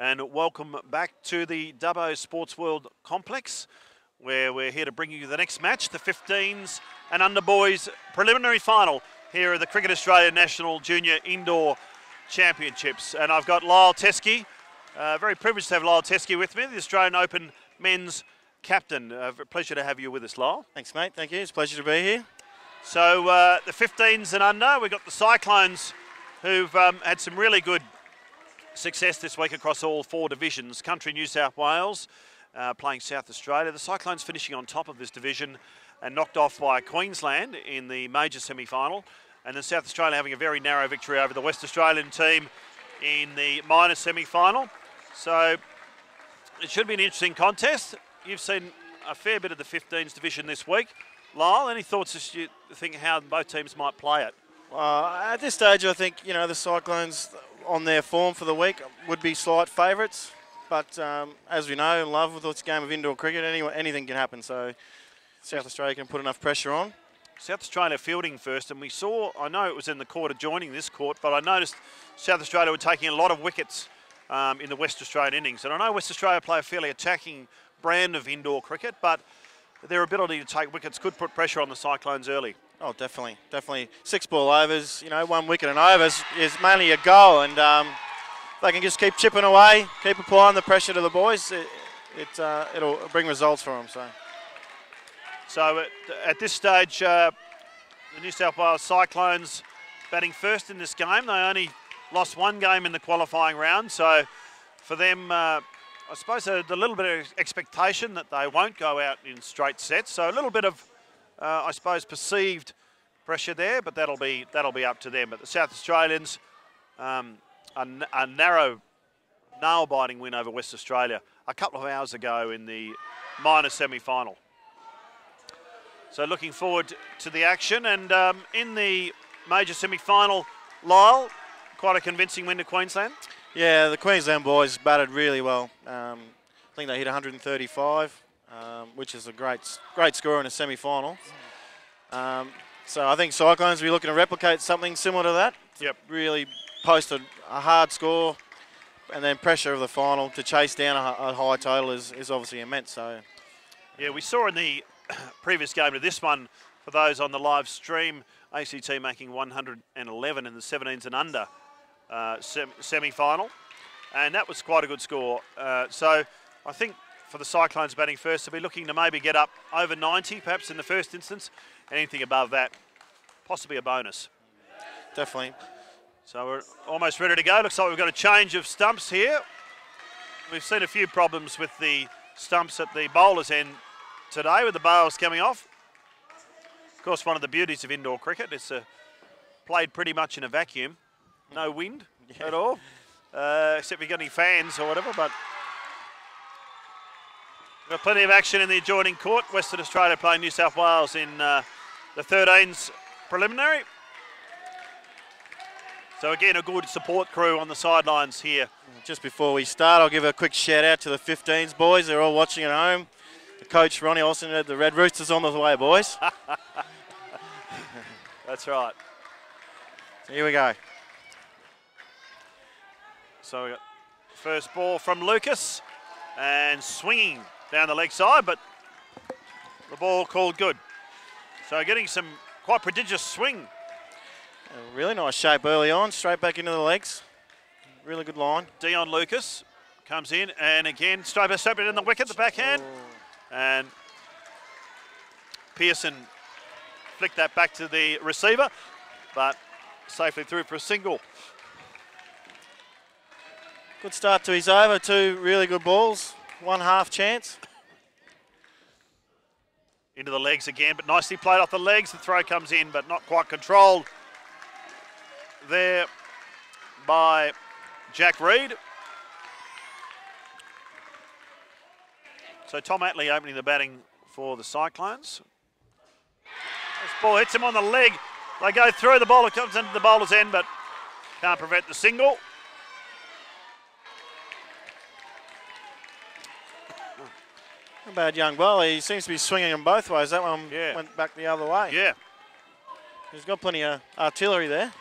and welcome back to the Dubbo Sports World Complex, where we're here to bring you the next match, the 15s and under boys preliminary final here at the Cricket Australia National Junior Indoor Championships. And I've got Lyle Teskey, very privileged to have Lyle Teskey with me, the Australian Open men's captain. Pleasure to have you with us, Lyle. Thanks, mate. Thank you. It's a pleasure to be here. So the 15s and under, we've got the Cyclones, who've had some really good success this week across all four divisions. Country New South Wales playing South Australia. The Cyclones finishing on top of this division and knocked off by Queensland in the major semi-final. And then South Australia having a very narrow victory over the West Australian team in the minor semi-final. So it should be an interesting contest. You've seen a fair bit of the 15s division this week. Lyle, any thoughts as you think how both teams might play it? At this stage, I think, the Cyclones on their form for the week would be slight favourites. But as we know, love with this game of indoor cricket, anything can happen. So South Australia can put enough pressure on. South Australia fielding first, and we saw, I know it was in the court adjoining this court, but I noticed South Australia were taking a lot of wickets in the West Australian innings. And I know West Australia play a fairly attacking brand of indoor cricket, but their ability to take wickets could put pressure on the Cyclones early. Oh, definitely, definitely. 6 ball overs, 1 wicket and overs is mainly a goal, and they can just keep chipping away, keep applying the pressure to the boys. It'll bring results for them. So at this stage, the New South Wales Cyclones batting first in this game. They only lost 1 game in the qualifying round, so for them, I suppose a little bit of expectation that they won't go out in straight sets. So a little bit of, I suppose, perceived pressure there, but that'll be up to them. But the South Australians, a narrow, nail-biting win over West Australia a couple of hours ago in the minor semi-final. So looking forward to the action. And in the major semi-final, Lyle, quite a convincing win to Queensland. Yeah, the Queensland boys batted really well. I think they hit 135, which is a great score in a semi-final. So I think Cyclones will be looking to replicate something similar to that. Yep. Really post a hard score, and then pressure of the final to chase down a high total is obviously immense. So yeah, we saw in the previous game to this one, for those on the live stream, ACT making 111 in the 17s and under semi-final, and that was quite a good score. So I think for the Cyclones batting first, they'll be looking to maybe get up over 90 perhaps in the first instance. Anything above that, possibly a bonus. Definitely. So we're almost ready to go. Looks like we've got a change of stumps here. We've seen a few problems with the stumps at the bowler's end today with the bails coming off. Of course, one of the beauties of indoor cricket, it's played pretty much in a vacuum. No wind at all, except if you've got any fans or whatever. But we've got plenty of action in the adjoining court. Western Australia playing New South Wales in the 13s preliminary. So again, a good support crew on the sidelines here. Just before we start, I'll give a quick shout out to the 15s boys. They're all watching at home. The coach, Ronnie Olsen, had the Red Roosters on the way, boys. That's right. So here we go. So we got first ball from Lucas and swinging down the leg side, but the ball called good. So getting some quite prodigious swing. A really nice shape early on, straight back into the legs. Really good line. Dion Lucas comes in and again straight in the wicket, the backhand. Oh. And Pearson flicked that back to the receiver, but safely through for a single. Good start to his over, 2 really good balls, 1 half chance. Into the legs again, but nicely played off the legs. The throw comes in, but not quite controlled there by Jack Reed. So Tom Atley opening the batting for the Cyclones. This ball hits him on the leg. They go through, the bowler comes into the bowler's end, but can't prevent the single. Not a bad young bowler. He seems to be swinging them both ways. That one went back the other way. Yeah. He's got plenty of artillery there.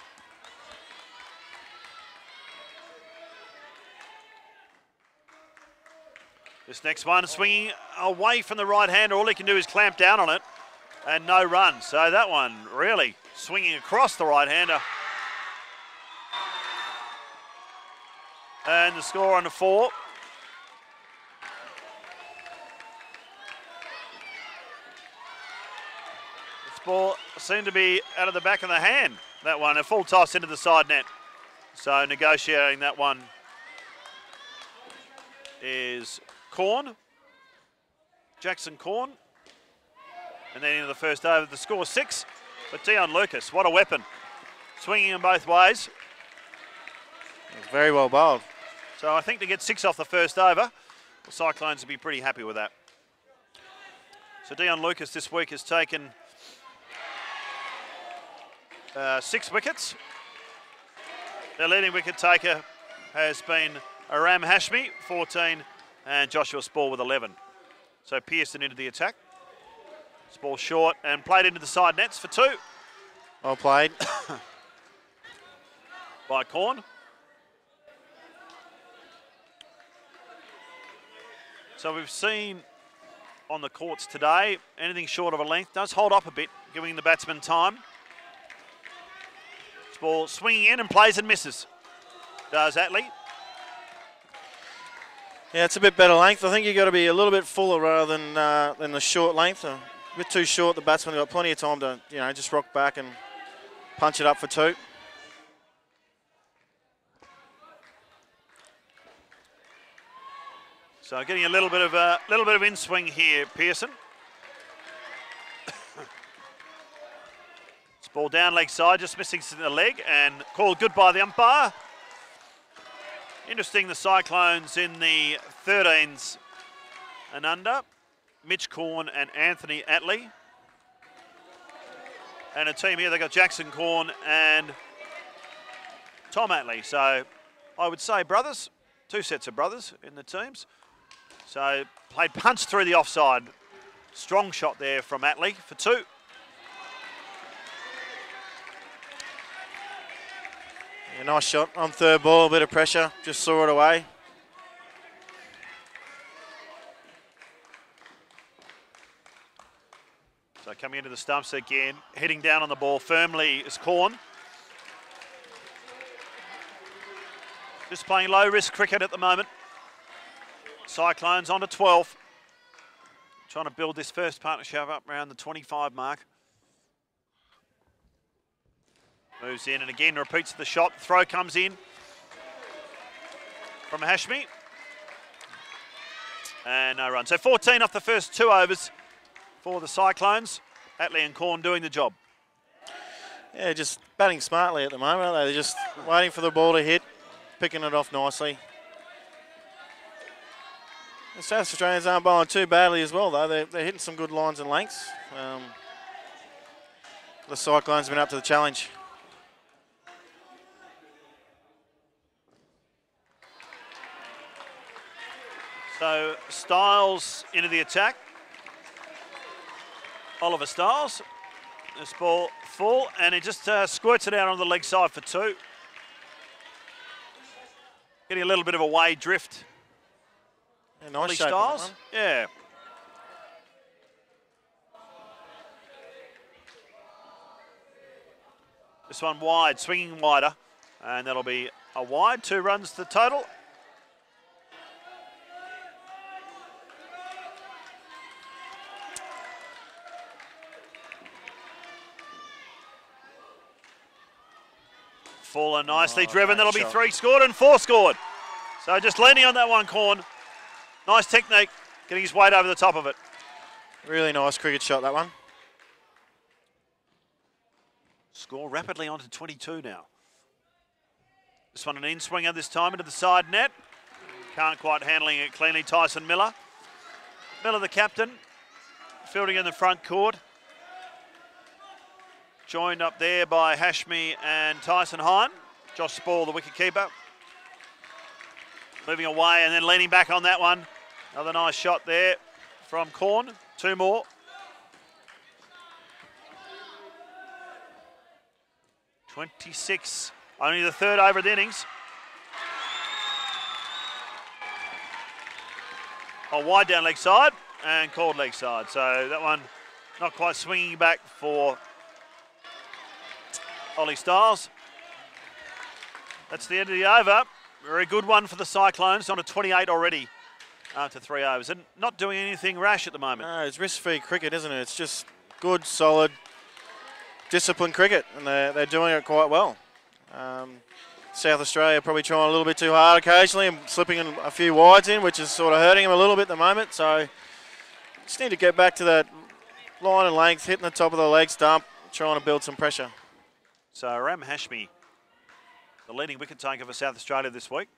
This next one swinging away from the right hander. All he can do is clamp down on it and no run. So that one really swinging across the right hander. And the score on the 4. This ball seemed to be out of the back of the hand. That one, a full toss into the side net. So negotiating that one is Corn, Jackson Corn. And then into the first over, the score 6. But Dion Lucas, what a weapon. Swinging in both ways. Very well bowled. So I think to get 6 off the first over, the Cyclones will be pretty happy with that. So Dion Lucas this week has taken 6 wickets. Their leading wicket taker has been Aram Hashmi, 14, and Joshua Spall with 11. So Pearson into the attack. Spall short and played into the side nets for 2. Well played. By Corn. So we've seen on the courts today, anything short of a length does hold up a bit, giving the batsman time. Spall swinging in and plays and misses. Does Attlee. Yeah, it's a bit better length. I think you've got to be a little bit fuller rather than the short length. A bit too short. The batsman got plenty of time to, just rock back and punch it up for 2. So getting a little bit of in swing here, Pearson. It's ball down leg side, just missing the leg, and called good by the umpire. Interesting, the Cyclones in the 13s and under. Mitch Corn and Anthony Attlee. And a team here, they've got Jackson Corn and Tom Attlee. So I would say brothers, 2 sets of brothers in the teams. So played punch through the offside. Strong shot there from Attlee for 2. Yeah, nice shot on third ball, a bit of pressure, just saw it away. So coming into the stumps again, heading down on the ball firmly is Corn. Just playing low risk cricket at the moment. Cyclones on to 12. Trying to build this first partnership up around the 25 mark. Moves in and again repeats the shot. Throw comes in from Hashmi. And no run. So 14 off the first 2 overs for the Cyclones. Attlee and Corn doing the job. Yeah, just batting smartly at the moment, aren't they? They're just waiting for the ball to hit, picking it off nicely. The South Australians aren't bowling too badly as well, though. They're hitting some good lines and lengths. The Cyclones have been up to the challenge. So Styles into the attack. Oliver Styles. This ball full, and he just squirts it out on the leg side for 2. Getting a little bit of a way drift. Yeah, nice shape Styles. Yeah. This one wide, swinging wider, and that'll be a wide. 2 runs to the total. Full and nicely driven. That'll be 3 scored and 4 scored. So just leaning on that one, Corn. Nice technique, getting his weight over the top of it. Really nice cricket shot, that one. Score rapidly onto 22 now. This one an in-swinger this time into the side net. Can't quite handling it cleanly, Tyson Miller. Miller, the captain, fielding in the front court. Joined up there by Hashmi and Tyson Hine. Josh Spall, the wicket-keeper. Moving away and then leaning back on that one. Another nice shot there from Corn. 2 more. .26, only the 3rd over of the innings. on wide down leg side and called leg side. So that one not quite swinging back for Ollie Stiles. That's the end of the over. Very good one for the Cyclones, on a 28 already after 3 overs. And not doing anything rash at the moment. No, it's risk-free cricket, isn't it? It's just good, solid, disciplined cricket, and they're doing it quite well. South Australia probably trying a little bit too hard occasionally and slipping in a few wides in, which is sort of hurting them a little bit at the moment. So just need to get back to that line and length, hitting the top of the leg stump, trying to build some pressure. So Ram Hashmi, the leading wicket taker for South Australia this week.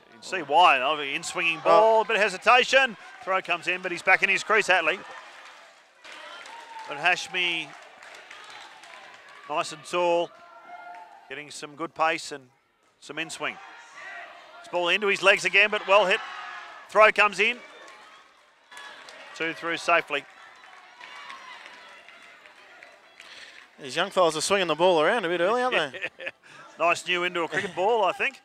You can see why. In-swinging ball, a bit of hesitation. Throw comes in, but he's back in his crease, Hatley. But Hashmi, nice and tall, getting some good pace and some in-swing. This ball into his legs again, but well hit. Throw comes in. 2 through safely. These young fellas are swinging the ball around a bit early, aren't they? Nice new indoor cricket ball, I think.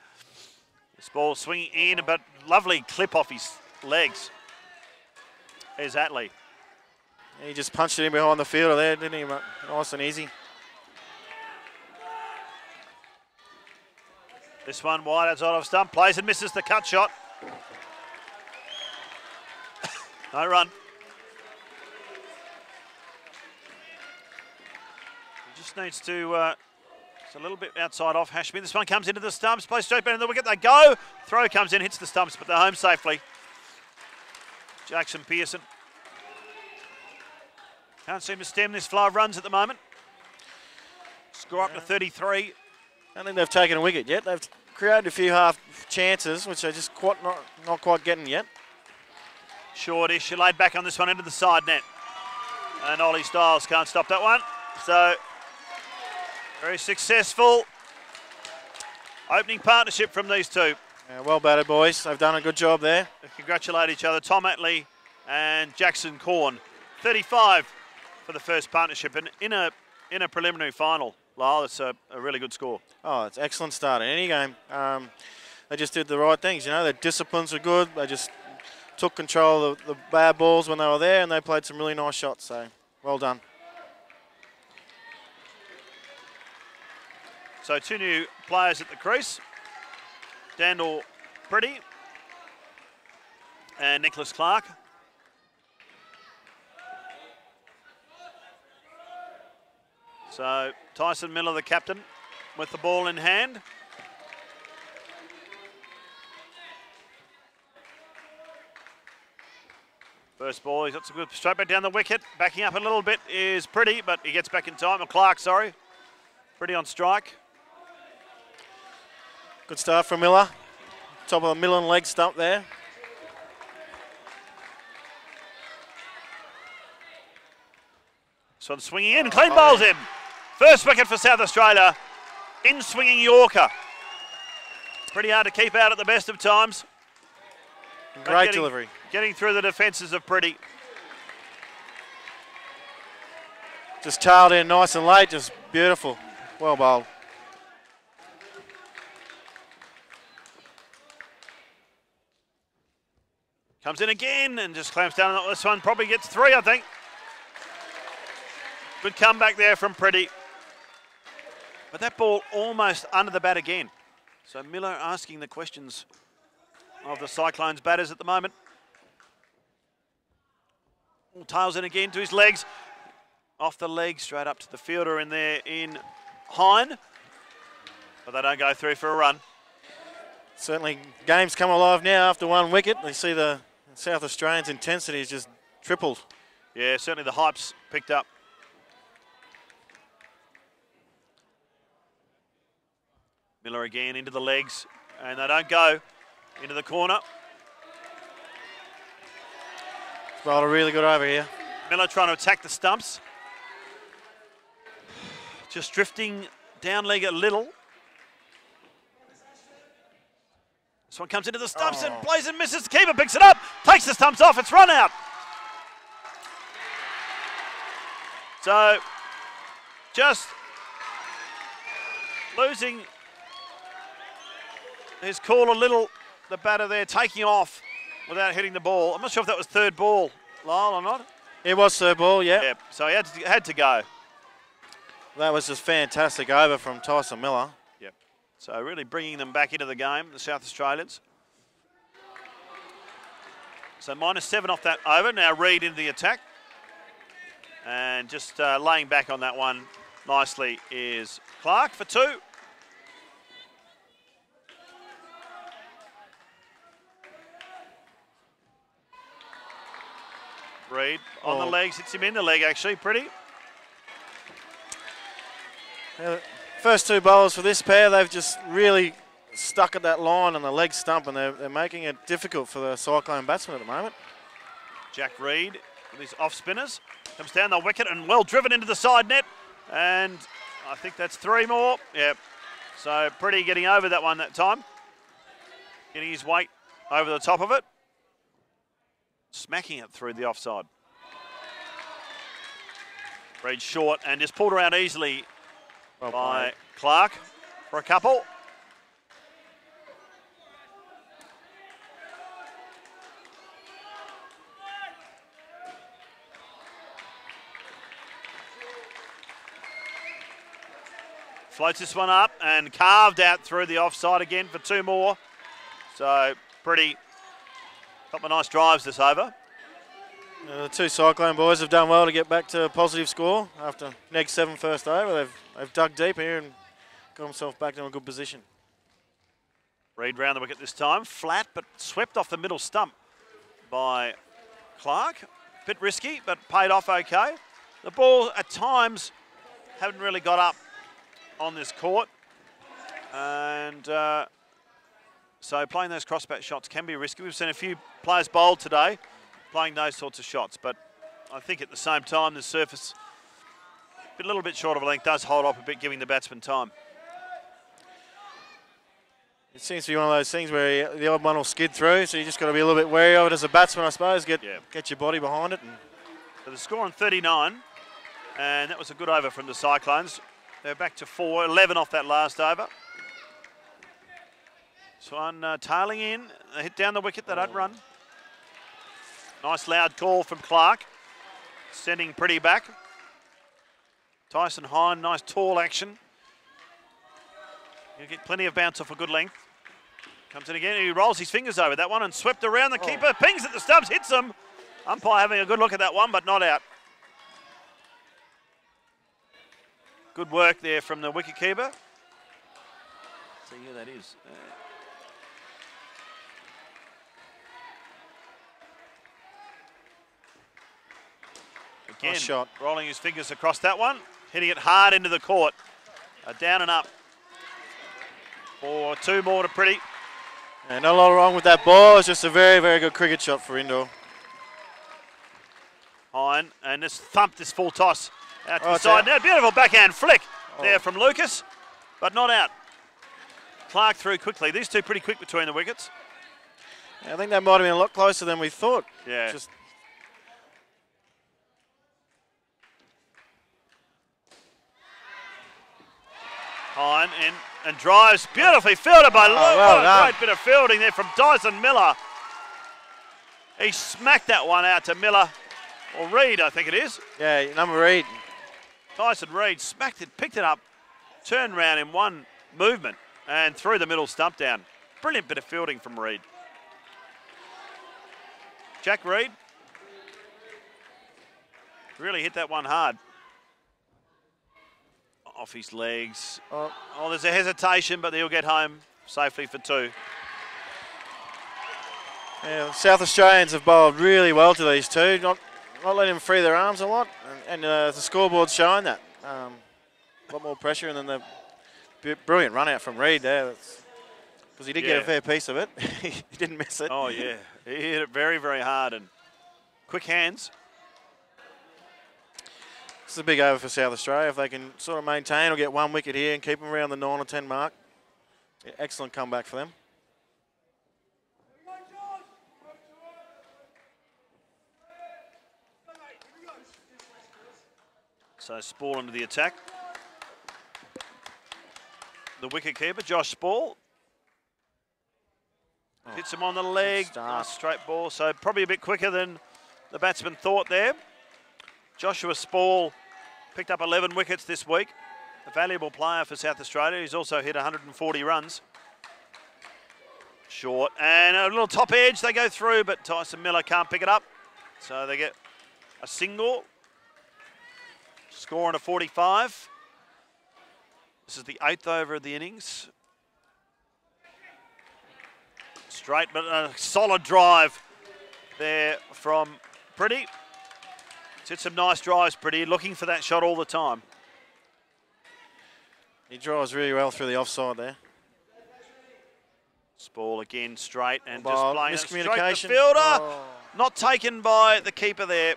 This ball swinging in, but lovely clip off his legs. There's Hatley. He just punched it in behind the fielder there, didn't he? Nice and easy. This one wide outside of stump, plays and misses the cut shot. No run. He just needs to, it's a little bit outside off Hashmi. This one comes into the stumps, plays straight back in the wicket, they go. Throw comes in, hits the stumps, but they're home safely. Jackson Pearson. Can't seem to stem this flow of runs at the moment. Score up to 33. I don't think they've taken a wicket yet. They've created a few half chances, which they're just not quite getting yet. Shortish, laid back on this one into the side net. And Ollie Stiles can't stop that one. So, very successful opening partnership from these two. Yeah, well batted, boys. They've done a good job there. They congratulate each other. Tom Hatley and Jackson Corn. 35 for the first partnership and in a preliminary final. Lyle, that's a really good score. Oh, it's an excellent start in any game. They just did the right things, you know. Their disciplines were good. They just took control of the bad balls when they were there, and they played some really nice shots. So, well done. So, 2 new players at the crease. Dandel Pretty and Nicholas Clark. So Tyson Miller, the captain, with the ball in hand. First ball, he's got some good straight back down the wicket. Backing up a little bit is Pretty, but he gets back in time. Or Clark, sorry. Pretty on strike. Good start from Miller. Top of the middle and leg stump there. This one swinging in, clean bowls him. First wicket for South Australia. In swinging Yorker. Pretty hard to keep out at the best of times. Great delivery. Getting through the defences of Pretty. Just tailed in nice and late, just beautiful. Well bowled. Comes in again and just clamps down on this one. Probably gets 3, I think. Good comeback there from Pretty. But that ball almost under the bat again. So Miller asking the questions of the Cyclones batters at the moment. Tails in again to his legs. Off the leg, straight up to the fielder in there in Hine. But they don't go through for a run. Certainly games come alive now after 1 wicket. They see the South Australians' intensity has just tripled. Yeah, certainly the hype's picked up. Miller again into the legs, and they don't go into the corner. Bowled a really good over here. Miller trying to attack the stumps. Just drifting down leg a little. This one comes into the stumps and plays and misses. The keeper picks it up, takes the stumps off, it's run out. So, just losing his call a little, the batter there taking off without hitting the ball. I'm not sure if that was third ball, Lyle, or not. It was third ball, yeah. Yep, so he had to go. That was just fantastic over from Tyson Miller. Yep. So really bringing them back into the game, the South Australians. So -7 off that over. Now Reid into the attack. And just laying back on that one nicely is Clark for 2. Reid on the legs, hits him in the leg actually, pretty. First 2 bowlers for this pair, they've just really stuck at that line on the leg stump, and they're making it difficult for the Cyclone batsmen at the moment. Jack Reid with his off spinners, comes down the wicket and well driven into the side net, and I think that's 3 more. Yep. So pretty getting over that one that time. Getting his weight over the top of it. Smacking it through the offside. Reid short and just pulled around easily by Clark for a couple. Floats this one up and carved out through the offside again for 2 more. So pretty, couple of nice drives this over. The 2 Cyclone boys have done well to get back to a positive score after -7 first over. They've dug deep here and got themselves back in a good position. Reid round the wicket this time, flat but swept off the middle stump by Clark. Bit risky but paid off okay. The ball at times haven't really got up on this court, and so playing those crossbat shots can be risky. We've seen a few players bowled today playing those sorts of shots, but I think at the same time the surface, a little bit short of a length, does hold up a bit, giving the batsman time. It seems to be one of those things where the odd one will skid through, so you just got to be a little bit wary of it as a batsman, I suppose. Get your body behind it. So the score on 39, and that was a good over from the Cyclones. They're back to 4, 11 off that last over. Swan tailing in, they hit down the wicket, they don't run. Nice loud call from Clark, sending pretty back. Tyson Hine, nice tall action. He'll get plenty of bounce off a good length. Comes in again, he rolls his fingers over that one and swept around the keeper. Pings at the stumps, hits them. Umpire having a good look at that one, but not out. Good work there from the wicketkeeper. See who that is. Again, nice shot. Rolling his fingers across that one, hitting it hard into the court. Down and up for 2 more to pretty. And not a lot wrong with that ball. It's just a very, very good cricket shot for indoor. Hine, and just thumped this full toss out to the side. Now, beautiful backhand flick there from Lucas, but not out. Clark through quickly. These 2 pretty quick between the wickets. Yeah, I think that might have been a lot closer than we thought. Yeah. Just Hine in and drives, beautifully fielded by Luke. Well what a great bit of fielding there from Tyson Miller. He smacked that one out to Miller, or Reid, I think it is. Yeah, number 8. Tyson Reid smacked it, picked it up, turned round in one movement and threw the middle stump down. Brilliant bit of fielding from Reid. Jack Reid really hit that one hard. Off his legs. Oh, there's a hesitation, but he'll get home safely for 2. Yeah, South Australians have bowled really well to these 2, not letting them free their arms a lot, and the scoreboard's showing that. A lot more pressure, and then the brilliant run out from Reid there, because he did get a fair piece of it. He didn't miss it. Oh yeah, he hit it very, very hard and quick hands. This is a big over for South Australia. If they can sort of maintain or get 1 wicket here and keep them around the 9 or 10 mark, excellent comeback for them. So Spall into the attack. The wicketkeeper, Josh Spall. Hits him on the leg. Nice straight ball. So probably a bit quicker than the batsman thought there. Joshua Spall picked up 11 wickets this week. A valuable player for South Australia. He's also hit 140 runs. Short and a little top edge. They go through, but Tyson Miller can't pick it up. So they get a single. Score on a 45. This is the 8th over of the innings. Straight, but a solid drive there from Pretty. He's hit some nice drives, Pretty, looking for that shot all the time. He drives really well through the offside there. Ball again straight and just playing it straight to the fielder. Not taken by the keeper there.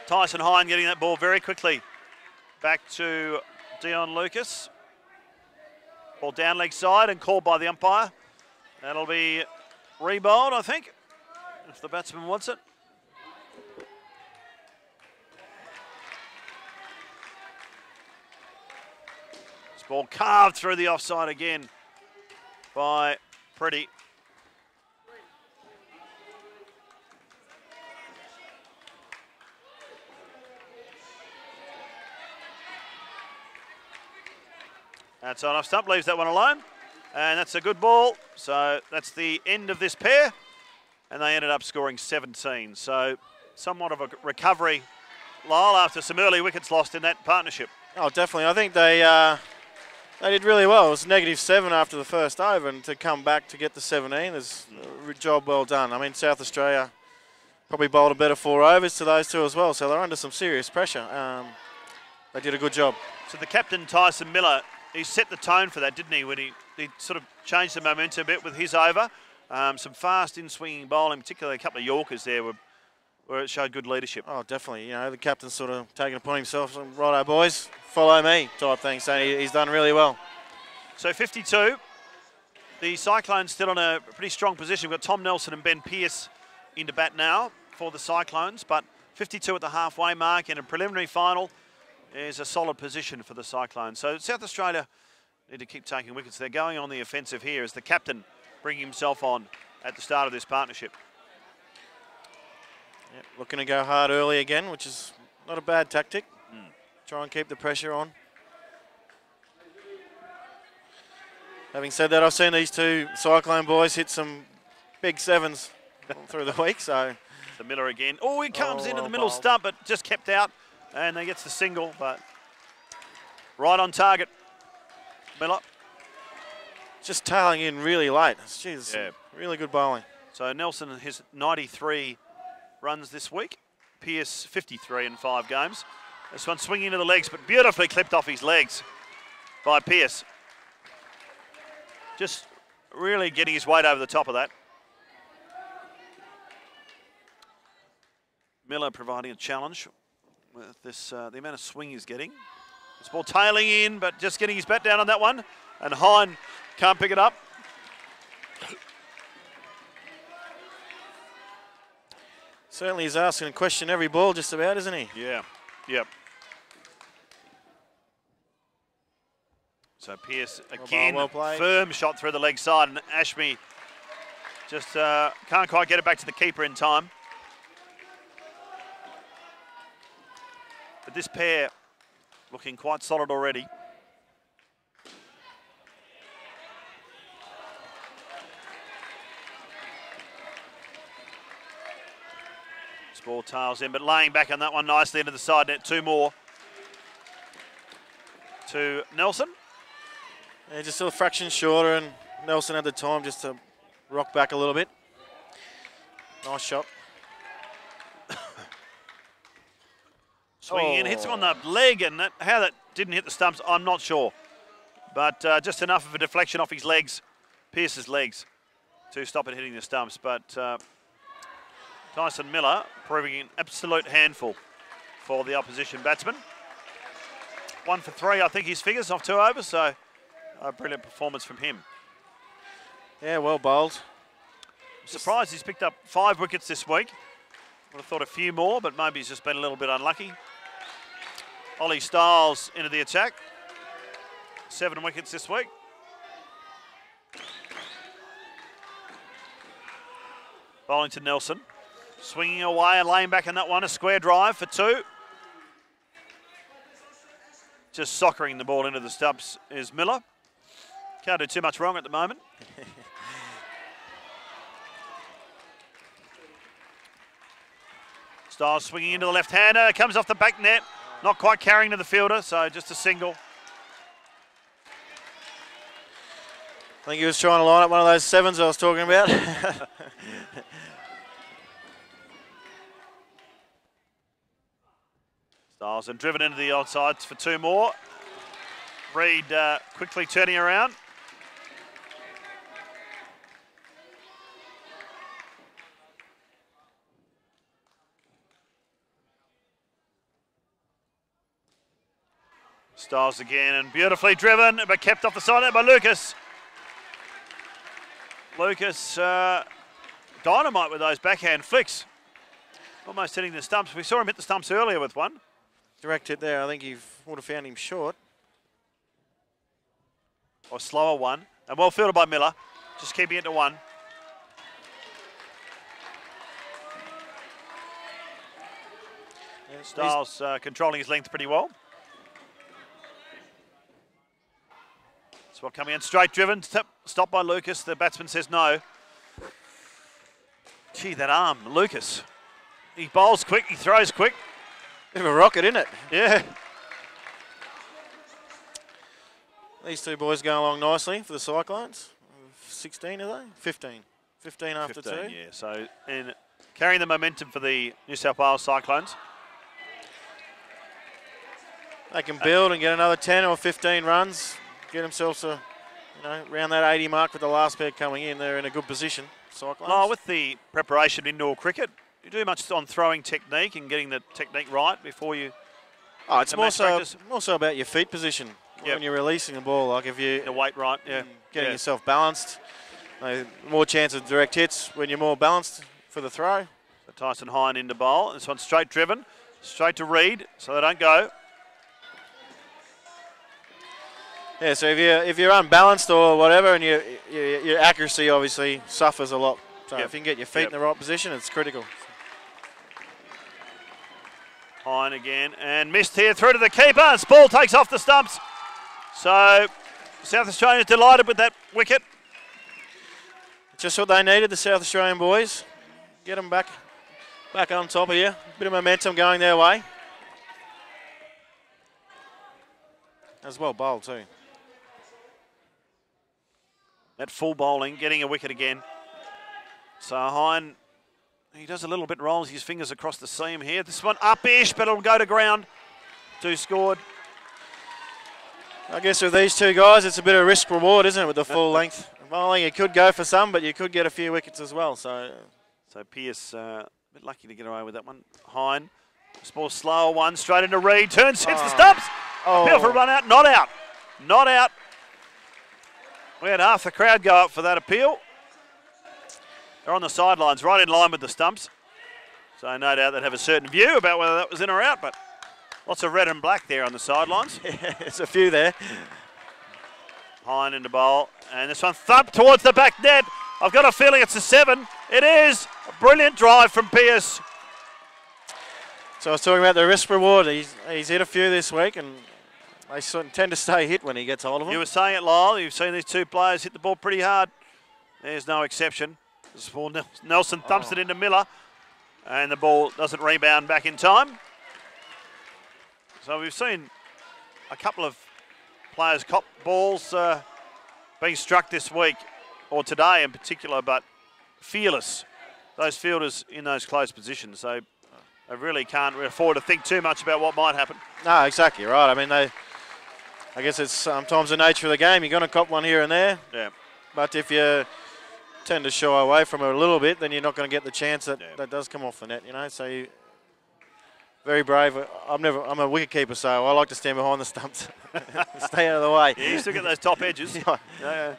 Tyson Hine getting that ball very quickly back to Dion Lucas. Ball down leg side and called by the umpire. That'll be rebowled, I think, if the batsman wants it. This ball carved through the offside again by Pretty. That's on off stump, leaves that one alone. And that's a good ball. So that's the end of this pair. And they ended up scoring 17. So somewhat of a recovery, Lyle, after some early wickets lost in that partnership. Oh, definitely. I think they did really well. It was -7 after the first over, and to come back to get the 17 is a job well done. I mean, South Australia probably bowled a better 4 overs to those two as well, so they're under some serious pressure. They did a good job. So the captain, Tyson Miller, he set the tone for that, didn't he, when he sort of changed the momentum a bit with his over. Some fast in-swinging bowling, particularly a couple of Yorkers there where it showed good leadership. Oh, definitely. You know, the captain's sort of taken it upon himself, righto boys, follow me type thing, so he's done really well. So 52, the Cyclones still in a pretty strong position. We've got Tom Nelson and Ben Pearce into bat now for the Cyclones, but 52 at the halfway mark and a preliminary final is a solid position for the Cyclones. So South Australia need to keep taking wickets. They're going on the offensive here as the captain bringing himself on at the start of this partnership. Yep, looking to go hard early again, which is not a bad tactic. Try and keep the pressure on. Having said that, I've seen these two Cyclone boys hit some big 7s through the week, so. The Miller again. Oh, he comes into the middle stump, but just kept out. And they gets the single, but right on target. Miller. Just tailing in really late. Jeez, yeah. Really good bowling. So Nelson has 93 runs this week. Pearce 53 in 5 games. This one swinging into the legs, but beautifully clipped off his legs by Pearce. Just really getting his weight over the top of that. Miller providing a challenge with this, the amount of swing he's getting. This ball tailing in, but just getting his bat down on that one. And Hine can't pick it up. Certainly he's asking a question every ball just about, isn't he? Yeah, yep. So Pearce again, well played. Firm shot through the leg side, and Ashby just can't quite get it back to the keeper in time. But this pair looking quite solid already. This ball tails in, but laying back on that one nicely into the side net. 2 more to Nelson. Yeah, just a fraction shorter, and Nelson had the time just to rock back a little bit. Nice shot. Swinging in, hits him on the leg, and how that didn't hit the stumps, I'm not sure. But just enough of a deflection off his legs, Pearce's legs, to stop it hitting the stumps. But Tyson Miller proving an absolute handful for the opposition batsman. 1 for 3, I think his figures off 2 overs, so a brilliant performance from him. Yeah, well bowled. I'm surprised he's picked up 5 wickets this week. Would have thought a few more, but maybe he's just been a little bit unlucky. Ollie Stiles into the attack. 7 wickets this week. Bowling to Nelson. Swinging away and laying back in that one. A square drive for 2. Just soccering the ball into the stumps is Miller. Can't do too much wrong at the moment. Styles swinging into the left-hander. Comes off the back net. Not quite carrying to the fielder, so just a single. I think he was trying to line up one of those 7s I was talking about. Styles and driven into the outside for 2 more. Reed quickly turning around. Styles again and beautifully driven, but kept off the side there by Lucas. Lucas, dynamite with those backhand flicks. Almost hitting the stumps. We saw him hit the stumps earlier with one. Direct hit there. I think he would have found him short. Or slower one. And well fielded by Miller. Just keeping it to 1. Yeah, Styles controlling his length pretty well. Well, coming in straight driven, stopped by Lucas. The batsman says no. Gee, that arm, Lucas. He bowls quick, he throws quick. Bit of a rocket, isn't it? Yeah. These 2 boys going along nicely for the Cyclones. 16 are they? 15. 15 after 2. Yeah, so carrying the momentum for the New South Wales Cyclones. They can build and get another 10 or 15 runs. Get themselves around that 80 mark with the last pair coming in. They're in a good position. Cyclones. Oh, with the preparation of indoor cricket, you do much on throwing technique and getting the technique right before you. Oh, it's more so about your feet position when you're releasing the ball. Like if you the weight right, yeah, getting yourself balanced. More chance of direct hits when you're more balanced for the throw. So Tyson Hine into bowl. This one's straight driven, straight to Reed, so they don't go. Yeah, so if you're unbalanced or whatever, and your accuracy obviously suffers a lot. So if you can get your feet in the right position, it's critical. Hine again, and missed here through to the keeper. Ball takes off the stumps. So South Australia's delighted with that wicket. Just what they needed, the South Australian boys. Get them back on top of you. Bit of momentum going their way. As well bowled too. At full bowling, getting a wicket again. So Hine, he does a little bit, rolls his fingers across the seam here. This one up-ish, but it'll go to ground. 2 scored. I guess with these 2 guys, it's a bit of risk reward, isn't it, with the full length bowling? You could go for some, but you could get a few wickets as well. So Pearce, a bit lucky to get away with that one. Hine, small slower one, straight into Reed, turns, hits the stumps. Appeal for a run out, not out. Not out. We had half the crowd go up for that appeal. They're on the sidelines, right in line with the stumps. So no doubt they'd have a certain view about whether that was in or out, but lots of red and black there on the sidelines. Yeah, there's a few there. Hine into bowl, and this one thump towards the back net. I've got a feeling it's a 7. It is. A brilliant drive from Pearce. So I was talking about the risk reward. He's hit a few this week, and they tend to stay hit when he gets hold of them. You were saying it, Lyle. You've seen these 2 players hit the ball pretty hard. There's no exception. Nelson thumps it into Miller, and the ball doesn't rebound back in time. So we've seen a couple of players cop balls being struck this week, or today in particular, but fearless. Those fielders in those close positions. So they really can't afford to think too much about what might happen. No, exactly right. I mean, I guess it's sometimes the nature of the game. You're going to cop one here and there. Yeah. But if you tend to shy away from it a little bit, then you're not going to get the chance that does come off the net, you know. So very brave. I'm a wicket keeper, so I like to stand behind the stumps, stay out of the way. Yeah, you still get those top edges. Yeah.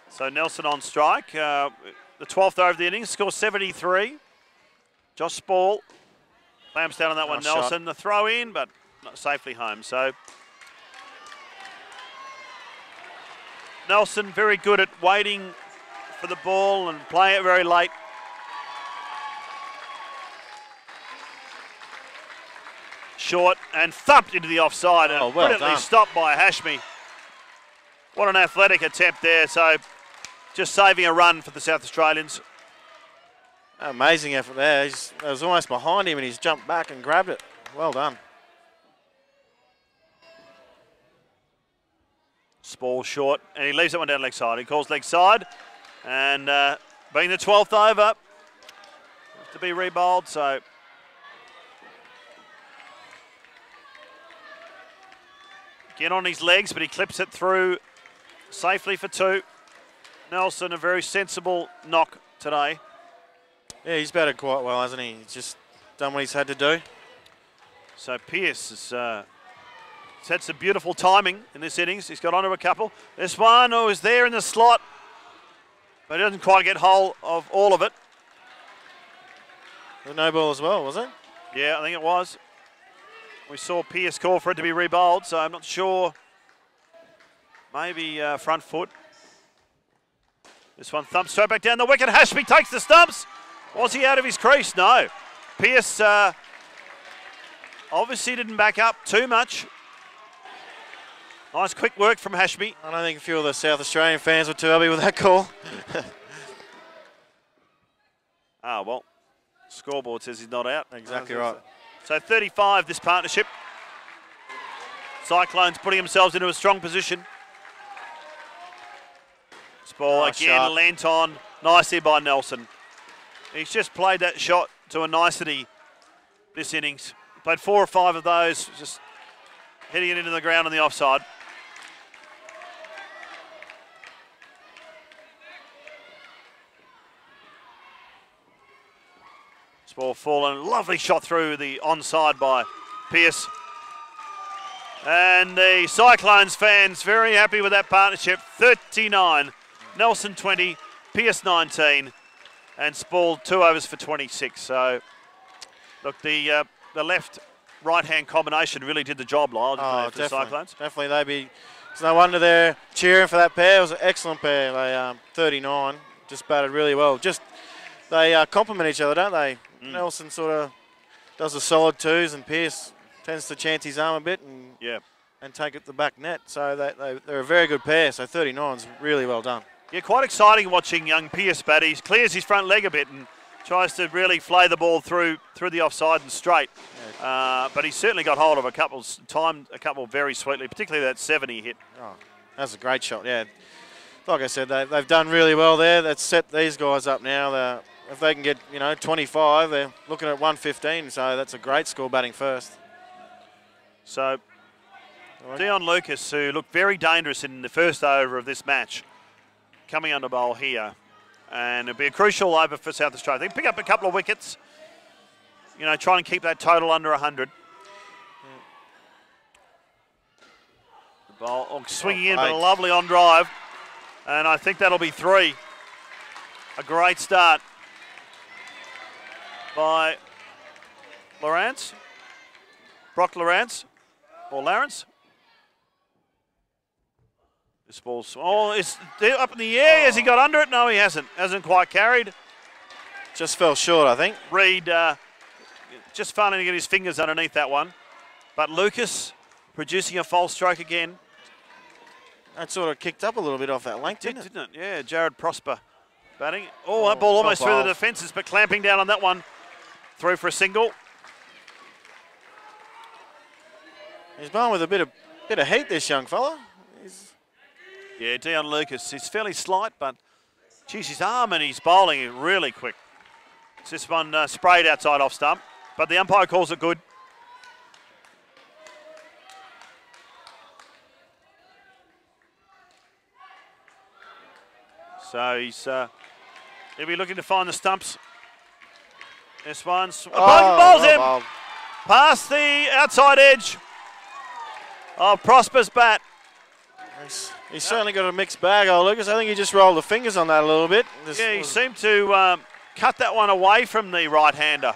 So Nelson on strike. The 12th over the innings, scores 73. Josh Spall clamps down on that one. Nelson, the throw in, but not safely home. So Nelson very good at waiting for the ball and playing it very late. Short and thumped into the offside and brilliantly stopped by Hashmi. What an athletic attempt there. So just saving a run for the South Australians. Amazing effort there. It was almost behind him and he's jumped back and grabbed it. Well done. Spall short and he leaves that one down leg side. He calls leg side and being the 12th over to be rebowled. So get on his legs, but he clips it through safely for 2. Nelson, a very sensible knock today. Yeah, he's batted quite well, hasn't he? He's just done what he's had to do. So Pearce has had some beautiful timing in this innings. He's got onto a couple. This one is there in the slot, but he doesn't quite get hold of all of it. The no ball as well, was it? Yeah, I think it was. We saw Pearce call for it to be rebowled, so I'm not sure. Maybe front foot. This one thumps straight back down the wicket. Hashmi takes the stumps. Was he out of his crease? No. Pearce obviously didn't back up too much. Nice quick work from Hashmi. I don't think a few of the South Australian fans were too happy with that call. Well, scoreboard says he's not out. Exactly right. So 35 this partnership. Cyclones putting themselves into a strong position. This ball again lent on nicely by Nelson. He's just played that shot to a nicety this innings. Played 4 or 5 of those, just hitting it into the ground on the offside. This ball fallen, lovely shot through the onside by Pearce. And the Cyclones fans very happy with that partnership. 39, Nelson 20, Pearce 19, and Spall 2 overs for 26. So, look, the left right-hand combination really did the job, Lyle, didn't they, for the Cyclones? Definitely, it's no wonder they're cheering for that pair. It was an excellent pair. They 39, just batted really well. They complement each other, don't they? Nelson sort of does the solid 2s, and Pearce tends to chance his arm a bit and take it to the back net. So they're a very good pair. So 39's really well done. Yeah, quite exciting watching young Pearce bat. He clears his front leg a bit and tries to really flay the ball through the offside and straight. But he certainly got hold of a couple, timed a couple very sweetly, particularly that 70 hit. Oh, that's a great shot, yeah. Like I said, they've done really well there. That's set these guys up now. If they can get 25, they're looking at 115, so that's a great score batting first. So Dion Lucas, who looked very dangerous in the first over of this match, coming under bowl here. And it'll be a crucial over for South Australia. They pick up a couple of wickets, try and keep that total under 100. The ball swinging in, but a lovely on drive. And I think that'll be 3. A great start by Lawrence. Brock Lawrence, or Lawrence. This ball's, it's up in the air. Has he got under it? No, he hasn't. Hasn't quite carried. Just fell short, I think. Reed just failing to get his fingers underneath that one. But Lucas producing a false stroke again. That sort of kicked up a little bit off that length, didn't it? Yeah, Jared Prosper batting. That ball almost through the defences, but clamping down on that one. Through for a single. He's bowling with a bit of heat, this young fella. Yeah, Dion Lucas. He's fairly slight, but geez, his arm and he's bowling it really quick. It's this one sprayed outside off stump, but the umpire calls it good. So he'll be looking to find the stumps. This one's bowls him past the outside edge of Prosper's bat. He's certainly got a mixed bag, Lucas. I think he just rolled the fingers on that a little bit. He seemed to cut that one away from the right-hander.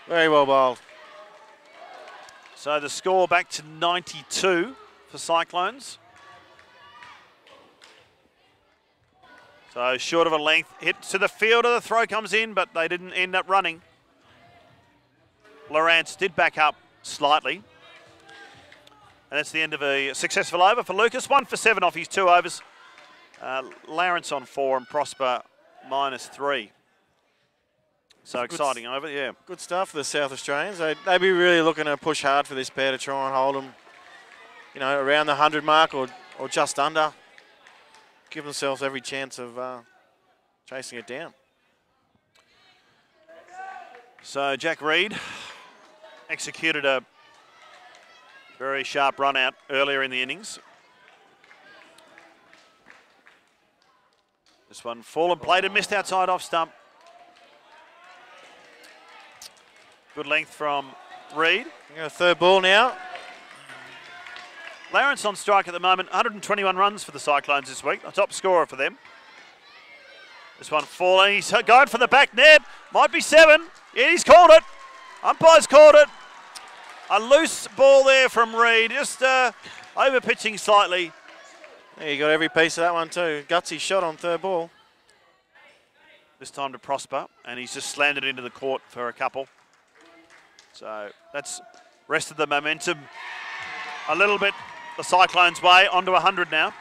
Very well bowled. So the score back to 92 for Cyclones. So short of a length, hit to the fielder, the throw comes in, but they didn't end up running. Lawrence did back up slightly. And that's the end of a successful over for Lucas. 1 for 7 off his 2 overs. Lawrence on 4 and Prosper -3. So exciting over, yeah. Good stuff for the South Australians. They'd be really looking to push hard for this pair to try and hold them, you know, around the 100 mark or just under. Give themselves every chance of chasing it down. So Jack Reed executed a very sharp run out earlier in the innings. This one fallen, played and missed outside off stump. Good length from Reed. A third ball now. Lawrence on strike at the moment. 121 runs for the Cyclones this week. A top scorer for them. This one falling. He's going for the back net. Might be 7. Yeah, he's called it. Umpire's called it. A loose ball there from Reed. Just over pitching slightly. Yeah, you got every piece of that one too. Gutsy shot on third ball. This time to Prosper. And he's just slammed it into the court for a couple. So that's rested the momentum a little bit the Cyclones' way, onto 100 now.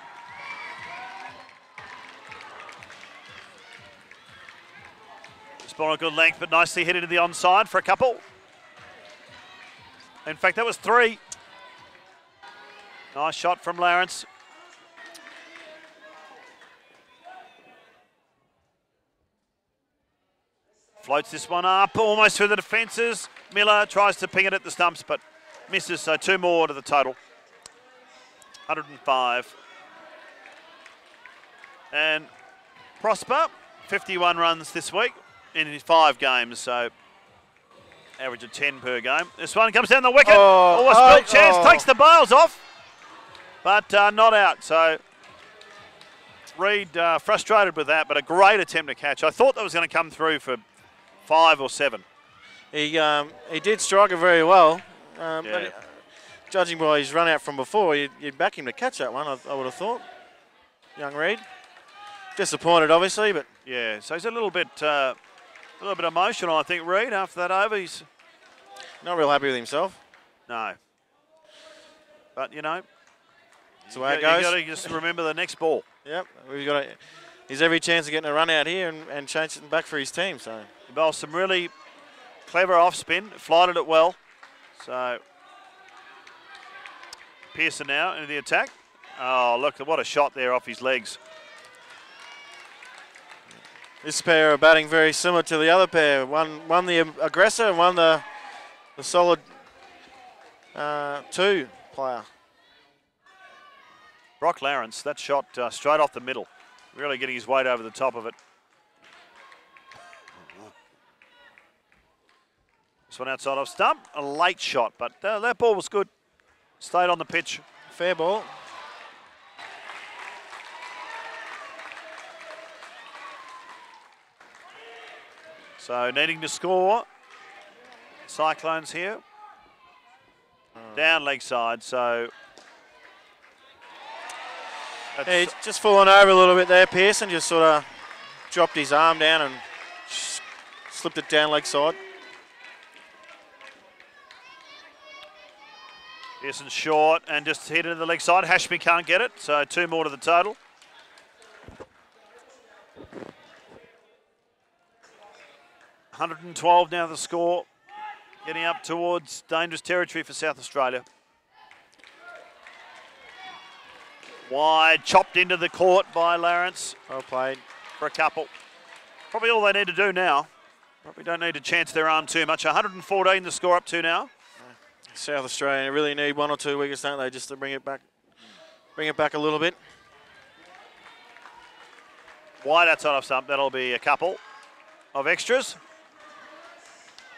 This ball a good length, but nicely hit into the onside for a couple. In fact, that was 3. Nice shot from Lawrence. Floats this one up, almost through the defences. Miller tries to ping it at the stumps, but misses, so 2 more to the total. 105. And Prosper, 51 runs this week in his 5 games, so average of 10 per game. This one comes down the wicket. Chance takes the bails off, but not out. So Reed frustrated with that, but a great attempt to catch. I thought that was going to come through for 5 or 7. He did strike it very well. Yeah. But judging by his run out from before, you'd back him to catch that one, I would have thought. Young Reed. Disappointed, obviously, but... Yeah, so he's a little bit emotional, I think, Reed, after that over. He's not real happy with himself. No. But, you know, that's the way it goes. You've got to just remember the next ball. Yep, he's every chance of getting a run out here and chasing back for his team. So he bowled some really clever off spin, flighted it well. So Pearson now into the attack. Oh, look, what a shot there off his legs. This pair are batting very similar to the other pair. One the aggressor and one the solid 2 player. Brock Lawrence, that shot straight off the middle. Really getting his weight over the top of it. This one outside off stump. A late shot, but that ball was good. Stayed on the pitch. Fair ball. So needing to score. Cyclones here. Down leg side, so... Yeah, he's just fallen over a little bit there, Pearson. Just sort of dropped his arm down and slipped it down leg side. Pearson short and just hit into the leg side. Hashmi can't get it, so 2 more to the total. $112 now the score. Getting up towards dangerous territory for South Australia. Wide, chopped into the court by Lawrence. Well played. For a couple. Probably all they need to do now. Probably don't need to chance their arm too much. 114 the score up to now. South Australia really need 1 or 2 wickets, don't they, just to bring it back a little bit. Wide outside of stump, that'll be a couple of extras.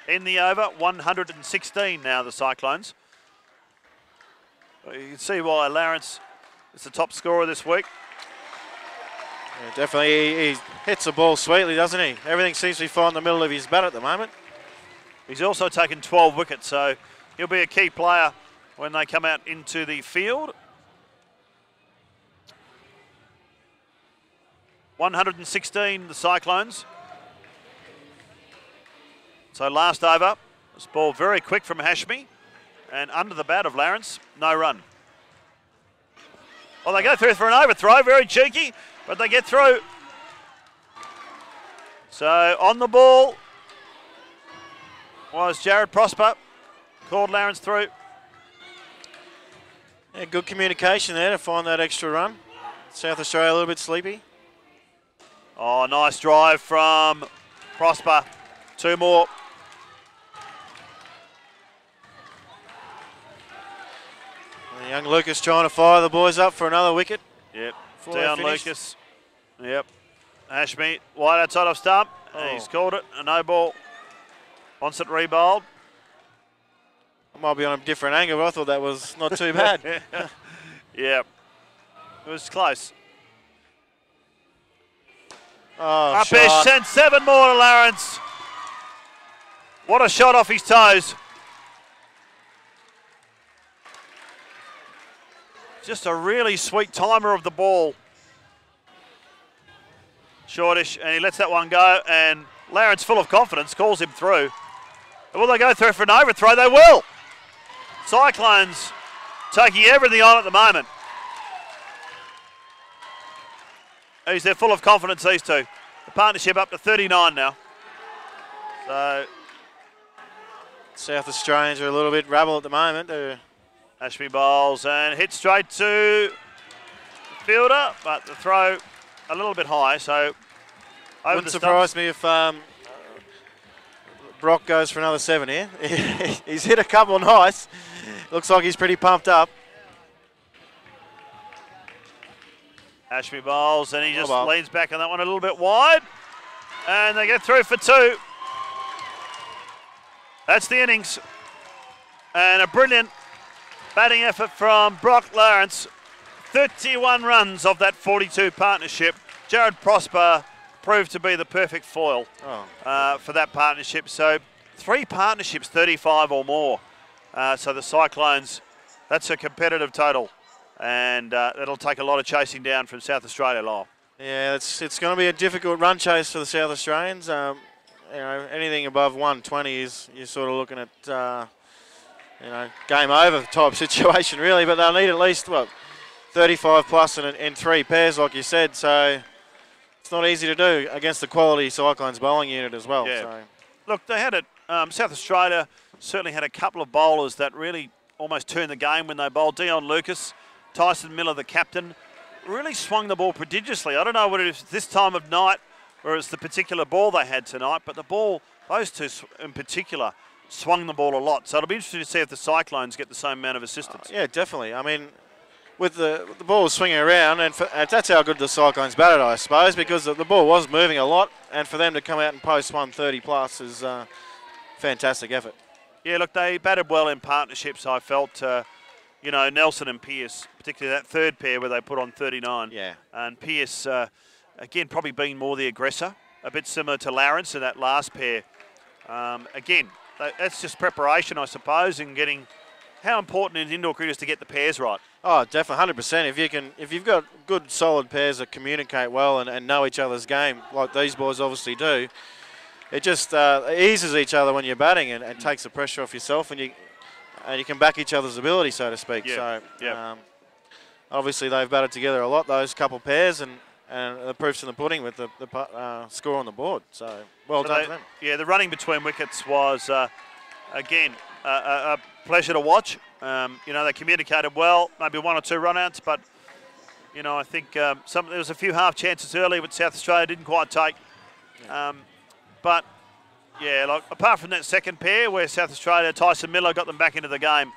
In the over, 116 now the Cyclones. You can see why Lawrence is the top scorer this week. Yeah, definitely, he hits the ball sweetly, doesn't he? Everything seems to be fine in the middle of his bat at the moment. He's also taken 12 wickets, so he'll be a key player when they come out into the field. 116, the Cyclones. So last over, this ball very quick from Hashmi, and under the bat of Lawrence, no run. Well, they go through for an overthrow, very cheeky, but they get through. So on the ball was Jared Prosper, called Lawrence through. Yeah, good communication there to find that extra run. South Australia a little bit sleepy. Oh, nice drive from Prosper. 2 more. And young Lucas trying to fire the boys up for another wicket. Yep, down Lucas. Yep. Hashmi, wide outside of stump. Oh. He's called it, a no ball. Wants it rebowled. I might be on a different angle, but I thought that was not too bad. Yeah, it was close. Oh, Upish sent 7 more to Lawrence. What a shot off his toes. Just a really sweet timer of the ball. Shortish, and he lets that one go, and Lawrence, full of confidence, calls him through. Will they go through for an overthrow? They will. Cyclones taking everything on at the moment. They're full of confidence, these two. The partnership up to 39 now. So South Australians are a little bit rabble at the moment. Ashby bowls and hit straight to the fielder, but the throw a little bit high, so over wouldn't surprise me if Brock goes for another 7 here. He's hit a couple nice. Looks like he's pretty pumped up. Ashby bowls and he just leans back on that one a little bit wide. And they get through for 2. That's the innings. And a brilliant batting effort from Brock Lawrence. 31 runs of that 42 partnership. Jared Prosper proved to be the perfect foil for that partnership. So 3 partnerships, 35 or more. So the Cyclones, that's a competitive total. And it'll take a lot of chasing down from South Australia, Lyle. Yeah, it's going to be a difficult run chase for the South Australians. You know, anything above 120 is you're sort of looking at you know, game over type situation really. But they'll need at least 35 plus in 3 pairs, like you said. So it's not easy to do against the quality Cyclones bowling unit as well. Yeah. So. Look, they had it. South Australia certainly had a couple of bowlers that really almost turned the game when they bowled. Dion Lucas, Tyson Miller, the captain, really swung the ball prodigiously. I don't know what it is this time of night or it's the particular ball they had tonight, but the ball, those two in particular, swung the ball a lot. So it'll be interesting to see if the Cyclones get the same amount of assistance. Yeah, definitely. I mean, with the ball swinging around, and that's how good the Cyclones batted, I suppose, because the ball was moving a lot, and for them to come out and post 130 plus is a fantastic effort. Yeah, look, they batted well in partnerships, I felt. You know, Nelson and Pearce, particularly that third pair where they put on 39. Yeah. And Pearce, again, probably being more the aggressor, a bit similar to Lawrence in that last pair. Again, that's just preparation, I suppose, and getting how important in indoor cricket is to get the pairs right. Oh, definitely, 100%. If you've got good, solid pairs that communicate well and know each other's game, like these boys obviously do, it just eases each other when you're batting and takes the pressure off yourself, and you can back each other's ability, so to speak. Yeah. So, obviously they've batted together a lot, those couple pairs, and the proof's in the pudding with the score on the board. So, well done to them. Yeah, the running between wickets was, again, a pleasure to watch. You know, they communicated well, maybe 1 or 2 run-outs, but, you know, I think there was a few half chances early, but South Australia didn't quite take. But yeah, like, apart from that second pair where South Australia, Tyson Miller got them back into the game,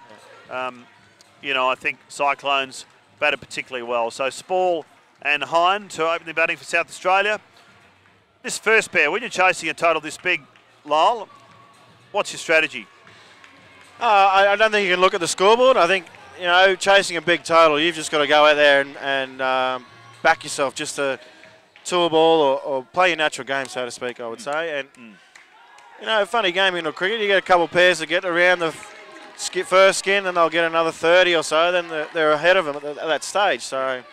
you know, I think Cyclones batted particularly well. So Spall and Hine to open the batting for South Australia. This first pair, when you're chasing a total this big, Lyle, what's your strategy? I don't think you can look at the scoreboard. I think, you know, chasing a big total, you've just got to go out there and back yourself just to tour ball or play your natural game, so to speak, I would say. And you know, funny game in cricket. You get a couple pairs that get around the first skin, and they'll get another 30 or so. Then they're ahead of them at that stage. So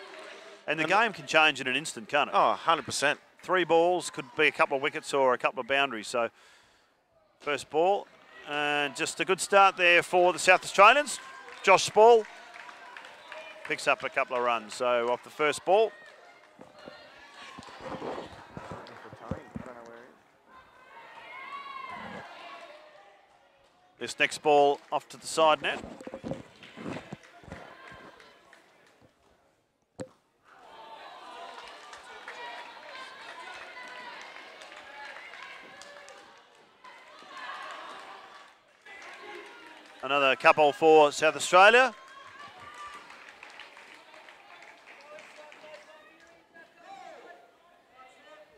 And the game can change in an instant, can't it? Oh, 100%. 3 balls, could be a couple of wickets or a couple of boundaries. So first ball, and just a good start there for the South Australians. Josh Spall picks up a couple of runs. So off the first ball. This next ball off to the side net. Another couple for South Australia.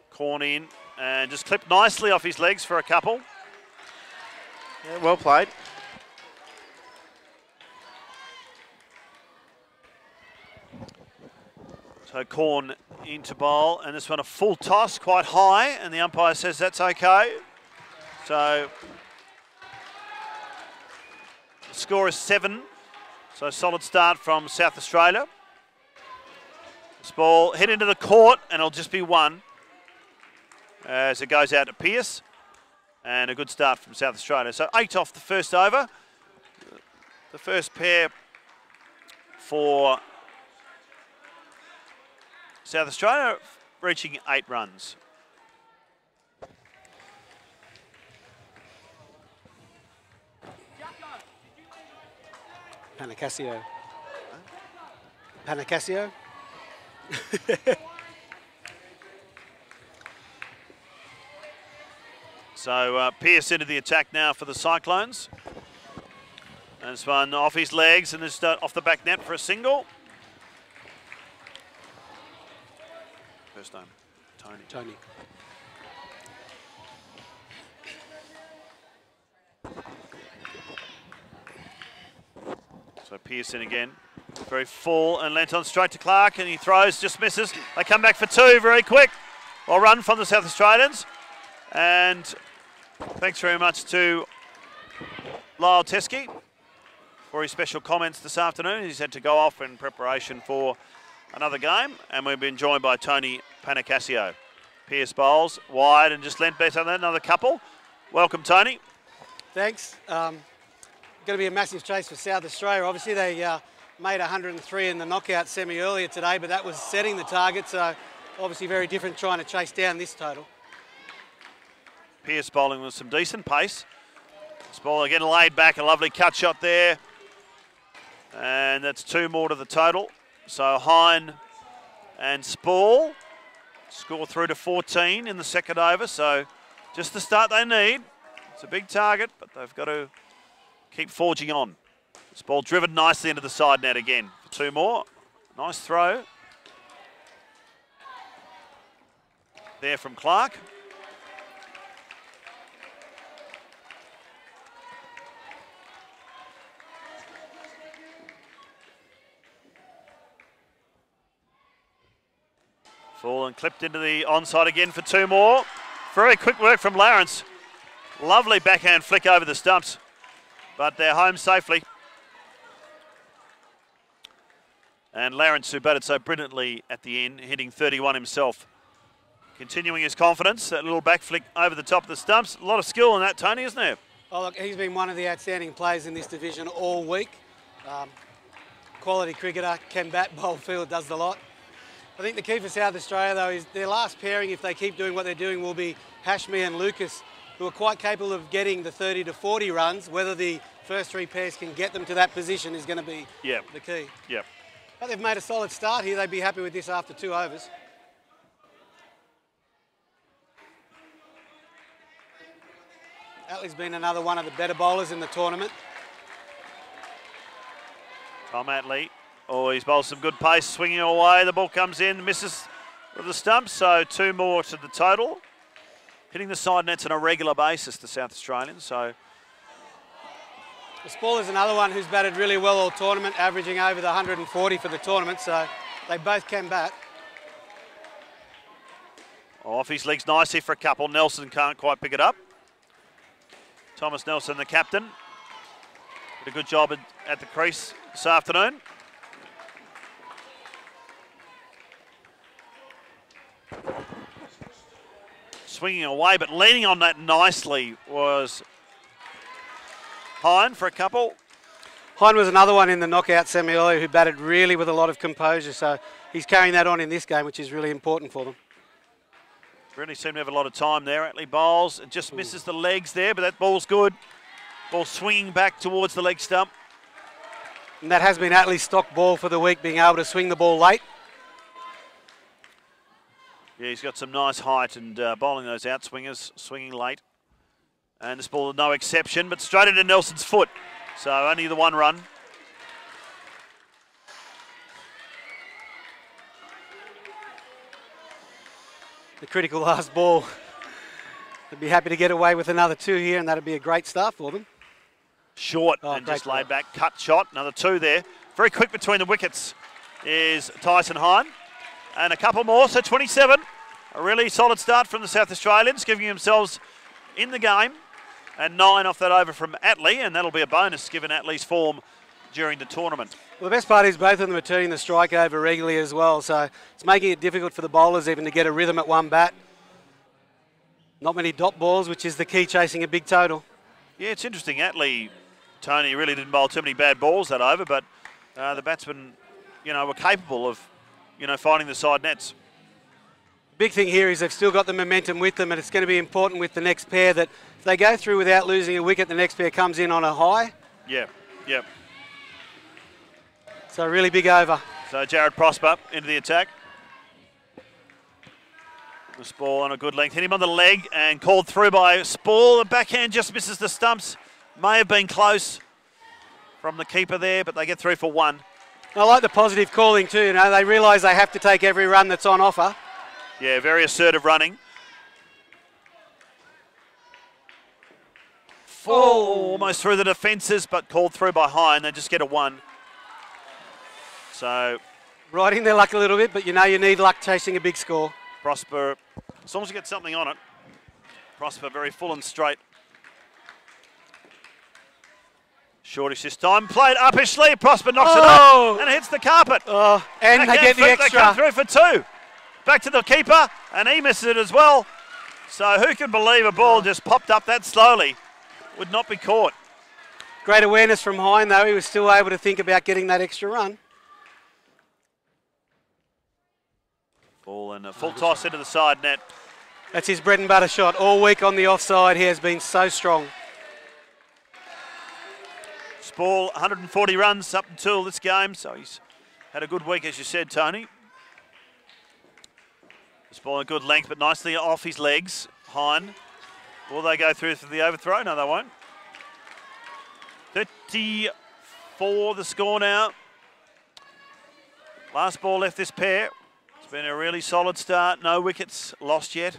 Corn in and just clipped nicely off his legs for a couple. Yeah, well played. So Corn into bowl, and this one a full toss, quite high, and the umpire says that's okay. So the score is 7. So solid start from South Australia. This ball hit into the court, and it'll just be 1 as it goes out to Pearce. And a good start from South Australia. So 8 off the first over. The first pair for South Australia reaching 8 runs. Panacasio. Panacasio? So Pearce into the attack now for the Cyclones. And this one off his legs and this off the back net for a single. First name, Tony. Tony. So Pearson again, very full and lent on straight to Clark, and he throws, just misses. They come back for 2 very quick. Well run from the South Australians. And thanks very much to Lyle Teskey for his special comments this afternoon. He's had to go off in preparation for another game, and we've been joined by Tony Panacasio. Pearce bowls wide and just lent better than another couple. Welcome, Tony. Thanks. Going to be a massive chase for South Australia. Obviously, they made 103 in the knockout semi earlier today, but that was setting the target, so obviously very different trying to chase down this total. Pearce bowling with some decent pace. This ball again laid back, a lovely cut shot there. And that's 2 more to the total. So Hine and Spall score through to 14 in the second over. So just the start they need. It's a big target, but they've got to keep forging on. This ball driven nicely into the side net again for 2 more. Nice throw there from Clark. Full and clipped into the onside again for 2 more. Very quick work from Lawrence. Lovely backhand flick over the stumps, but they're home safely. And Lawrence, who batted so brilliantly at the end, hitting 31 himself. Continuing his confidence, that little back flick over the top of the stumps. A lot of skill in that, Tony, isn't there? Oh, look, he's been one of the outstanding players in this division all week. Quality cricketer, can bat, bowl, field, does the lot. I think the key for South Australia, though, is their last pairing, if they keep doing what they're doing, will be Hashmi and Lucas, who are quite capable of getting the 30 to 40 runs. Whether the first 3 pairs can get them to that position is going to be the key. Yep. But they've made a solid start here. They'd be happy with this after 2 overs. Atlee's been another one of the better bowlers in the tournament. Tom Atlee. Oh, he's bowled some good pace, swinging away. The ball comes in, misses with the stumps, so 2 more to the total. Hitting the side nets on a regular basis, the South Australians. So Spall is another one who's batted really well all tournament, averaging over the 140 for the tournament, so they both can bat. Off his legs nicely for a couple. Nelson can't quite pick it up. Thomas Nelson, the captain, did a good job at the crease this afternoon. swinging away, but leaning on that nicely was Hine for a couple. Hine was another one in the knockout semi earlier who batted really with a lot of composure, so he's carrying that on in this game, which is really important for them. Really seem to have a lot of time there. Atlee bowls, it just misses the legs there, but that ball's good. Ball swinging back towards the leg stump. And that has been Atlee's stock ball for the week, being able to swing the ball late. Yeah, he's got some nice height and bowling those out swingers, swinging late. And this ball, no exception, but straight into Nelson's foot. So only the one run. The critical last ball. They'd be happy to get away with another 2 here, and that'd be a great start for them. Short and just laid back, cut shot, another 2 there. Very quick between the wickets is Tyson Hine. And a couple more, so 27. A really solid start from the South Australians, giving themselves in the game. And 9 off that over from Atlee, and that'll be a bonus given Atlee's form during the tournament. Well, the best part is both of them are turning the strike over regularly as well, so it's making it difficult for the bowlers even to get a rhythm at one bat. Not many dot balls, which is the key chasing a big total. Yeah, it's interesting. Atlee, Tony, really didn't bowl too many bad balls that over, but the batsmen, were capable of, finding the side nets. Big thing here is they've still got the momentum with them, and it's going to be important with the next pair that if they go through without losing a wicket, the next pair comes in on a high. Yeah. So a really big over. So Jared Prosper into the attack. This ball on a good length. Hit him on the leg and called through by Spall. The backhand just misses the stumps. May have been close from the keeper there, but they get through for 1. I like the positive calling too. They realise they have to take every run that's on offer. Yeah, very assertive running. Almost through the defences, but called through by Hine. They just get a 1. So riding their luck a little bit, but you need luck chasing a big score. Prosper, as long as you get something on it. Prosper very full and straight. Shortish this time, played uppishly. Prosper knocks it up and hits the carpet. And they get the extra. They come through for 2. Back to the keeper, and he misses it as well. So who can believe a ball just popped up that slowly? Would not be caught. Great awareness from Hine, though. He was still able to think about getting that extra run. Ball and a full toss into the side net. That's his bread and butter shot. All week on the offside, he has been so strong. Spall, 140 runs up until this game, so he's had a good week, as you said, Tony. Spall a good length, but nicely off his legs. Hine. Will they go through for the overthrow? No, they won't. 34 the score now. Last ball left this pair. It's been a really solid start. No wickets lost yet.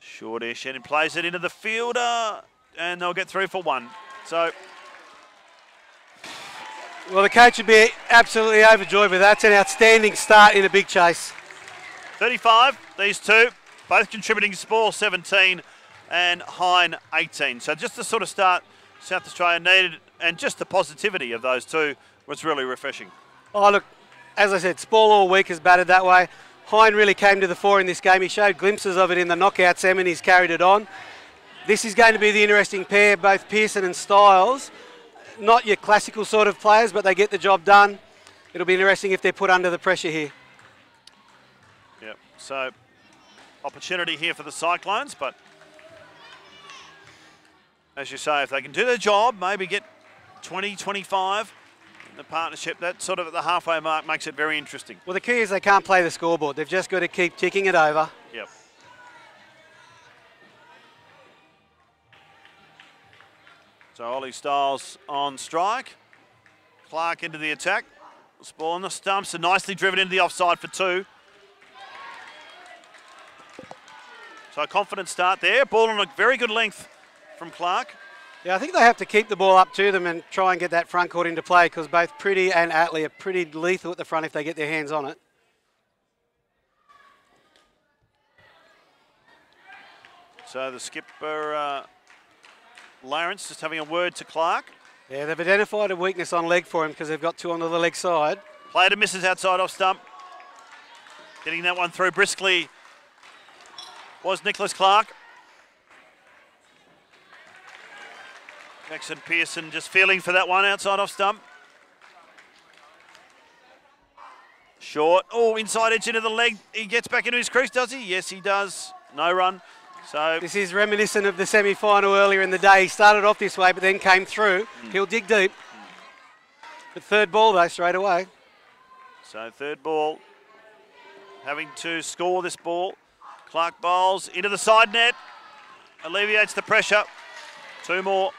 Shortish, and he plays it into the fielder, and they'll get through for 1. So, well, the coach would be absolutely overjoyed with that. It's an outstanding start in a big chase. 35, these two, both contributing to Spall 17 and Hine 18. So just the sort of start South Australia needed, and just the positivity of those two was really refreshing. Oh, look, as I said, Spall all week has batted that way. Hine really came to the fore in this game. He showed glimpses of it in the knockout semi, and he's carried it on. This is going to be the interesting pair, both Pearson and Styles. Not your classical sort of players, but they get the job done. It'll be interesting if they're put under the pressure here. Yep, so opportunity here for the Cyclones, but as you say, if they can do their job, maybe get 20, 25 in the partnership, that sort of at the halfway mark makes it very interesting. Well, the key is they can't play the scoreboard. They've just got to keep ticking it over. Yep. So Ollie Styles on strike. Clark into the attack. Spall on the stumps and nicely driven into the offside for 2. So a confident start there. Ball on a very good length from Clark. Yeah, I think they have to keep the ball up to them and try and get that front court into play, because both Pretty and Atlee are pretty lethal at the front if they get their hands on it. So the skipper, Lawrence, just having a word to Clark. Yeah, they've identified a weakness on leg for him because they've got 2 onto the leg side. Played and misses outside off stump. Getting that one through briskly was Nicholas Clark. Jackson Pearson just feeling for that one outside off stump. Short. Oh, inside edge into the leg. He gets back into his crease, does he? Yes, he does. No run. So this is reminiscent of the semi-final earlier in the day. He started off this way, but then came through. He'll dig deep. But third ball, though, straight away. So third ball. Having to score this ball. Clark bowls into the side net. Alleviates the pressure. Two more.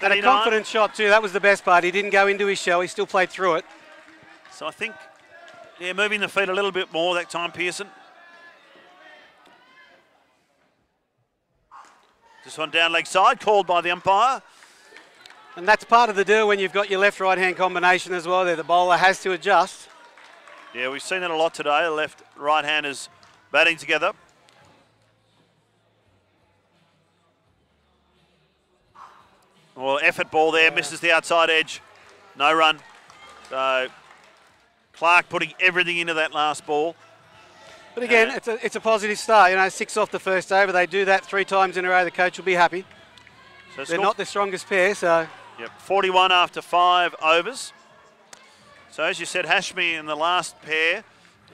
And a confident shot, too. That was the best part. He didn't go into his shell. He still played through it. So I think, yeah, moving the feet a little bit more that time, Pearson. This one down leg side, called by the umpire. And that's part of the deal when you've got your left-right-hand combination as well there. The bowler has to adjust. Yeah, we've seen that a lot today. The left, right-handers batting together. Well, effort ball there, misses the outside edge. No run. So Clark putting everything into that last ball. But again, it's a positive start. You know, 6 off the first over. They do that 3 times in a row. The coach will be happy. So they're not the strongest pair, so. Yep, 41 after 5 overs. So as you said, Hashmi in the last pair,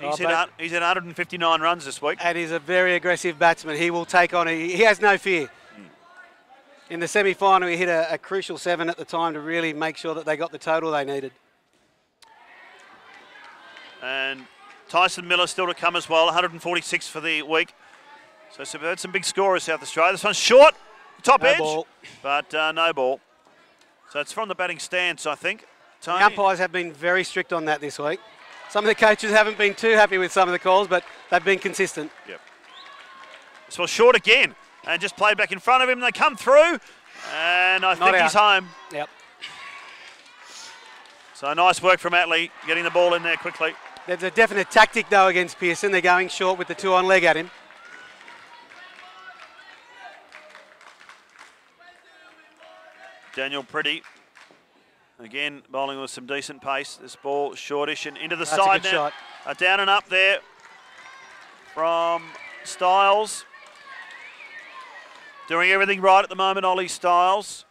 he's hit 159 runs this week. And he's a very aggressive batsman. He will take on. He has no fear. In the semi-final, he hit a crucial 7 at the time to really make sure that they got the total they needed. And Tyson Miller still to come as well, 146 for the week. So we've had some big scorers, South Australia. This one's short, top edge, ball. But no ball. So it's from the batting stance, I think. Tony? The umpires have been very strict on that this week. Some of the coaches haven't been too happy with some of the calls, but they've been consistent. Yep. This one's short again. And just played back in front of him. They come through. And I think he's home. Yep. So nice work from Atley, getting the ball in there quickly. There's a definite tactic, though, against Pearson. They're going short with the 2 on leg at him. Daniel Pretty, again, bowling with some decent pace. This ball shortish and into the side net. Shot. Down and up there from Styles. Doing everything right at the moment, Ollie Styles.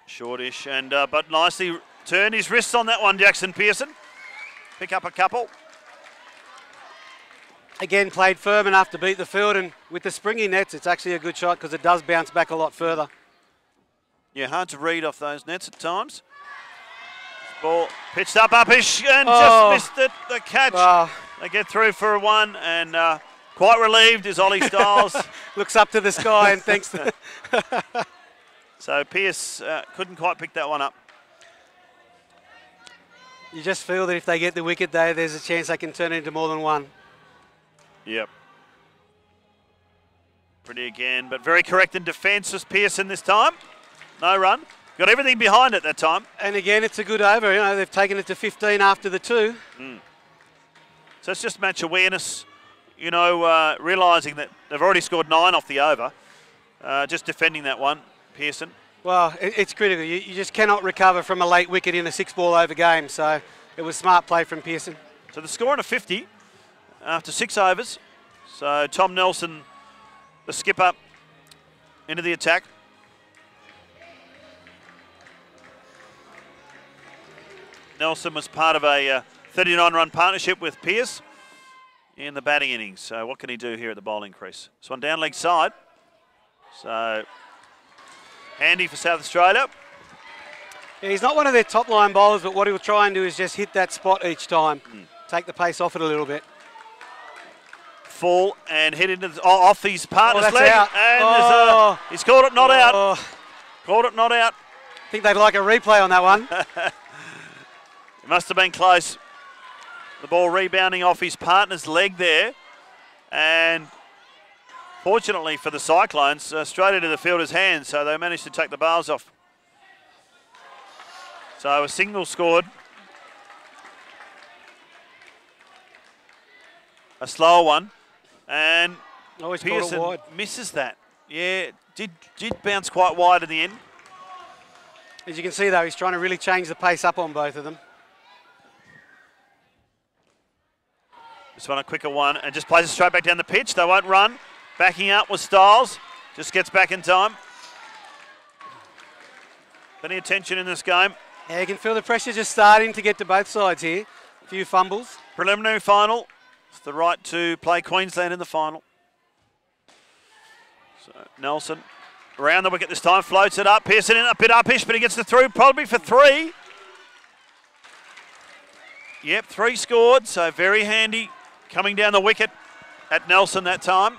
Shortish, and but nicely turned his wrists on that one, Jackson Pearson. Pick up a couple. Again, played firm enough to beat the field, and with the springy nets, it's actually a good shot because it does bounce back a lot further. Yeah, hard to read off those nets at times. Ball pitched uppish and just missed it, the catch. They get through for a 1, and quite relieved is Ollie Styles. Looks up to the sky and thinks. So Pearce couldn't quite pick that one up. You just feel that if they get the wicket there, there's a chance they can turn it into more than 1. Yep. Pretty again, but very correct in defence was Pearson this time. No run. Got everything behind it that time. And again, it's a good over. You know, they've taken it to 15 after the 2. So it's just match awareness, you know, realising that they've already scored 9 off the over. Just defending that one, Pearson. Well, it's critical. You just cannot recover from a late wicket in a 6-ball over game. So it was smart play from Pearson. So the score on a 50 after 6 overs. So Tom Nelson, the skipper, into the attack. Nelson was part of a 39-run partnership with Pearce in the batting innings. So what can he do here at the bowling crease? This one down leg side. So handy for South Australia. Yeah, he's not one of their top-line bowlers, but what he'll try and do is just hit that spot each time. Take the pace off it a little bit. Full and hit into off his partner's leg. Out. And he's called it not out. Called it not out. I think they'd like a replay on that one. It must have been close. The ball rebounding off his partner's leg there. And fortunately for the Cyclones, straight into the fielder's hands, so they managed to take the bars off. So a single scored. A slower one. And Pearson misses that. Yeah, did bounce quite wide in the end. As you can see, though, he's trying to really change the pace up on both of them. This one a quicker one and just plays it straight back down the pitch. They won't run. Backing up with Styles. Just gets back in time. Plenty of tension in this game. Yeah, you can feel the pressure just starting to get to both sides here. A few fumbles. Preliminary final. It's the right to play Queensland in the final. So Nelson around the wicket this time. Floats it up. Pearson in a bit upish, but he gets the through probably for 3. Yep, 3 scored. So very handy coming down the wicket at Nelson that time.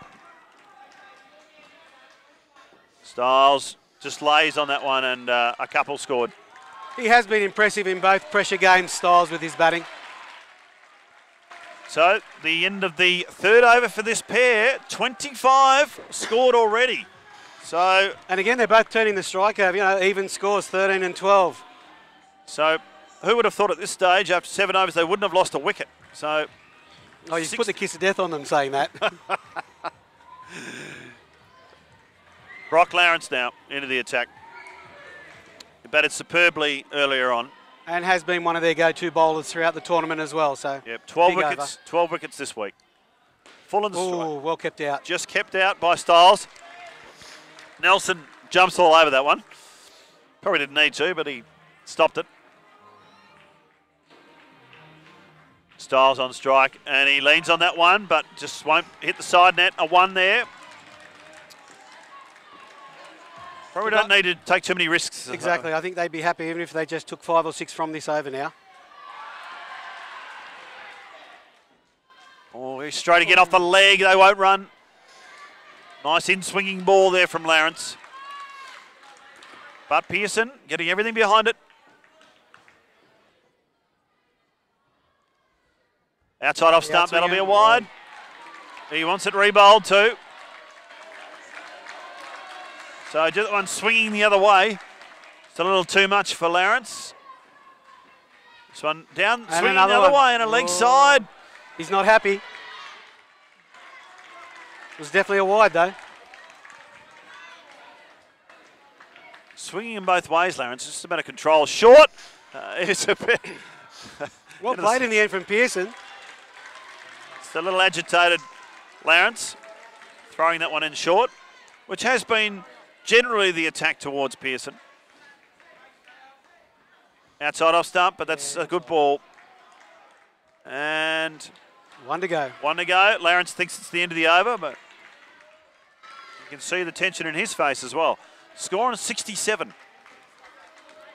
Styles just lays on that one and a couple scored. He has been impressive in both pressure games, Styles, with his batting. So the end of the 3rd over for this pair. 25 scored already. So, and again, they're both turning the strike over. You know, even scores, 13 and 12. So who would have thought at this stage, after 7 overs, they wouldn't have lost a wicket? So, oh, you put the kiss of death on them saying that. Brock Lawrence now into the attack. He batted superbly earlier on. And has been one of their go-to bowlers throughout the tournament as well. So yep, 12 wickets. Over. 12 wickets this week. Full in the strike. Oh, well kept out. Just kept out by Styles. Nelson jumps all over that one. Probably didn't need to, but he stopped it. Styles on strike, and he leans on that one, but just won't hit the side net. A 1 there. Probably don't need to take too many risks. Exactly. I think they'd be happy even if they just took 5 or 6 from this over now. Oh, he's straight again off the leg. They won't run. Nice in-swinging ball there from Lawrence. But Pearson getting everything behind it. Outside off stump, that'll be a wide. He wants it rebowled too. So just one swinging the other way. It's a little too much for Lawrence. This one down, and swinging the other way and a leg side. He's not happy. It was definitely a wide though. Swinging in both ways, Lawrence. Just a bit of control. Short. It's a bit. Well played in the end from Pearson. It's a little agitated Lawrence. Throwing that one in short, which has been generally the attack towards Pearson. Outside off stump, but that's a good ball. And 1 to go. 1 to go. Lawrence thinks it's the end of the over, but you can see the tension in his face as well. Score on 67.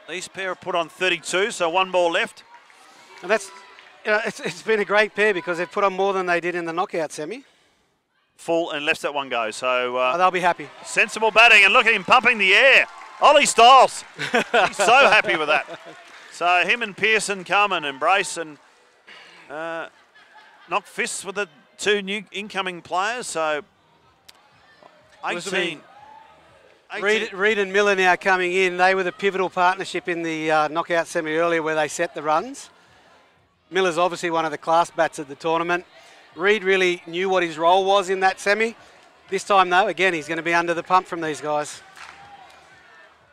These pair are put on 32, so 1 ball left. And that's, you know, it's been a great pair because they've put on more than they did in the knockout semi. Full and lets that one go. So they'll be happy. Sensible batting, and look at him pumping the air. Ollie Styles. He's so happy with that. So him and Pearson come and embrace and knock fists with the 2 new incoming players. So 18. Reid and Miller now coming in. They were the pivotal partnership in the knockout semi earlier where they set the runs. Miller's obviously one of the class bats of the tournament. Reid really knew what his role was in that semi. This time, though, again, he's going to be under the pump from these guys.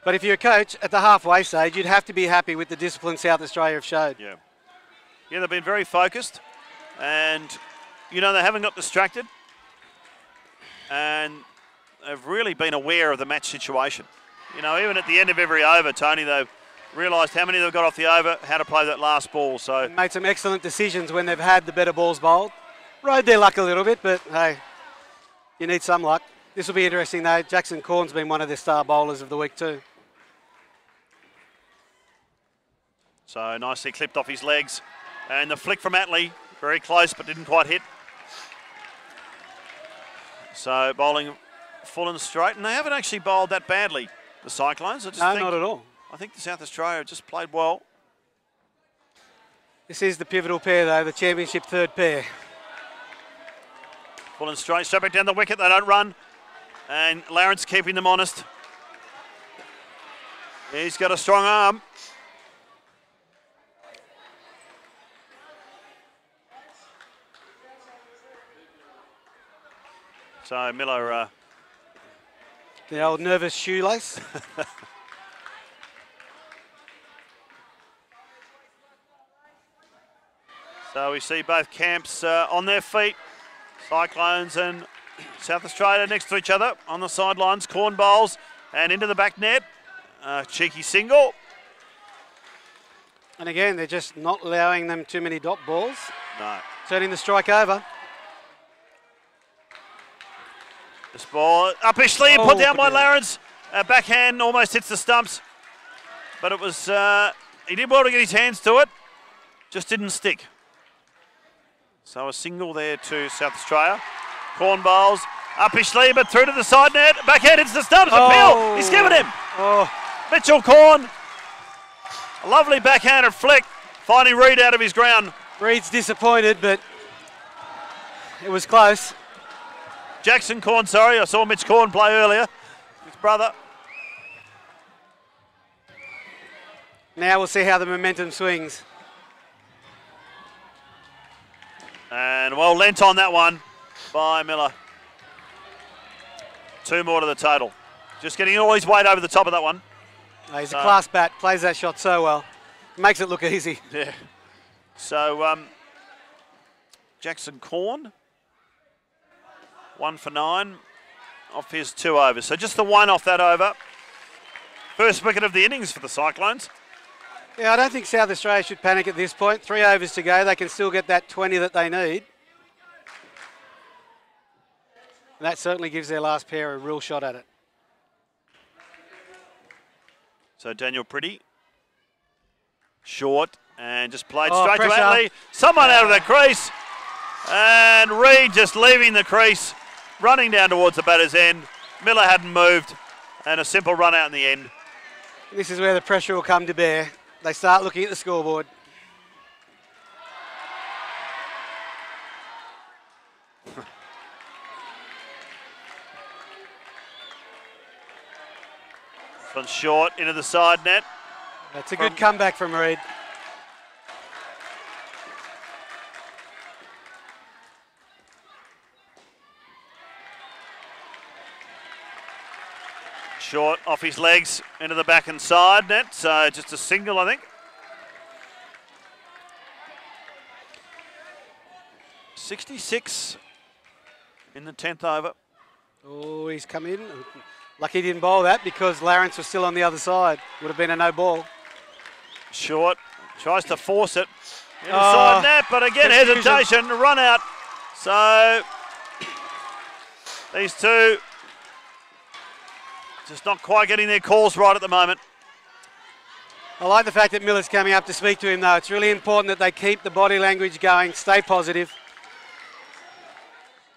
But if you're a coach at the halfway stage, you'd have to be happy with the discipline South Australia have showed. Yeah, they've been very focused, and, you know, they haven't got distracted, and they've really been aware of the match situation. You know, even at the end of every over, Tony, they've realised how many they've got off the over, how to play that last ball. So made some excellent decisions when they've had the better balls bowled. Rode their luck a little bit, but hey, you need some luck. This will be interesting though. Jackson Corn's been one of their star bowlers of the week too. So nicely clipped off his legs. And the flick from Attlee, very close but didn't quite hit. So bowling full and straight, and they haven't actually bowled that badly, the Cyclones. No, not at all. I think the South Australia just played well. This is the pivotal pair though, the championship 3rd pair. Full and straight, straight back down the wicket, they don't run. And Lawrence keeping them honest. He's got a strong arm. So Miller... the old nervous shoelace. So we see both camps on their feet. Cyclones and South Australia next to each other on the sidelines. Corn bowls and into the back net. Cheeky single. And again, they're just not allowing them too many dot balls. No. Turning the strike over. This ball uppishly put down by Lawrence. Backhand almost hits the stumps. But it was, he did well to get his hands to it. Just didn't stick. So a single there to South Australia. Corn bowls, uppishly, but through to the side net. Backhand hits the stumps. Appeal. He's given him. Mitchell Corn. A lovely backhanded flick. Finding Reid out of his ground. Reid's disappointed, but it was close. Jackson Corn, sorry. I saw Mitch Corn play earlier. His brother. Now we'll see how the momentum swings. And well lent on that one by Miller. 2 more to the total. Just getting all his weight over the top of that one. Oh, he's a class bat, plays that shot so well. Makes it look easy. Yeah. So Jackson Corn, 1 for 9 off his 2 overs. So just the 1 off that over. First wicket of the innings for the Cyclones. Yeah, I don't think South Australia should panic at this point. 3 overs to go. They can still get that 20 that they need. And that certainly gives their last pair a real shot at it. So Daniel Pretty, short and just played Oh, straight pressure. to Atley. Someone out of the crease. And Reid just leaving the crease, running down towards the batter's end. Miller hadn't moved, and a simple run out in the end. This is where the pressure will come to bear. They start looking at the scoreboard. This one's short into the side net. That's a good comeback from Reid. Short off his legs into the back and side net. So just a single, I think. .66 in the 10th over. Oh, he's come in. Lucky he didn't bowl that because Lawrence was still on the other side. Would have been a no ball. Short, tries to force it into the side net, but again, hesitation, run out. So these two just not quite getting their calls right at the moment. I like the fact that Miller's coming up to speak to him, though. It's really important that they keep the body language going, stay positive.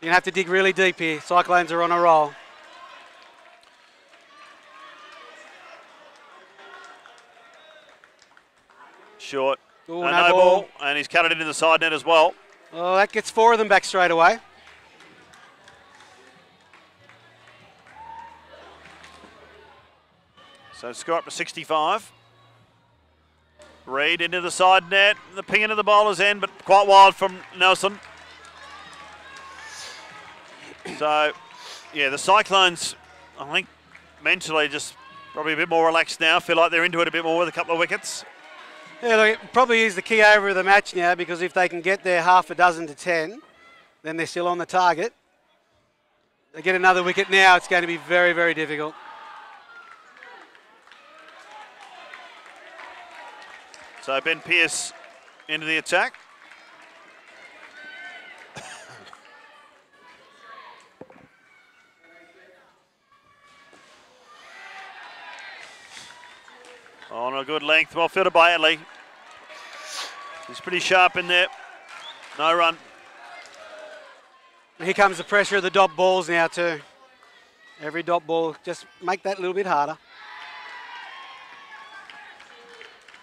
You're going to have to dig really deep here. Cyclones are on a roll. Short, Ooh, no ball, and he's cut it into the side net as well. Oh, that gets 4 of them back straight away. So score up to 65. Reid into the side net, the ping into the bowler's end, but quite wild from Nelson. So, yeah, the Cyclones, I think, mentally just probably a bit more relaxed now. Feel like they're into it a bit more with a couple of wickets. Yeah, look, it probably is the key over of the match now because if they can get their half a dozen to 10, then they're still on the target. They get another wicket now, it's going to be very, very difficult. So Ben Pearce into the attack. On a good length, well fielded by Atley. He's pretty sharp in there. No run. Here comes the pressure of the dot balls now too. Every dot ball, just make that a little bit harder.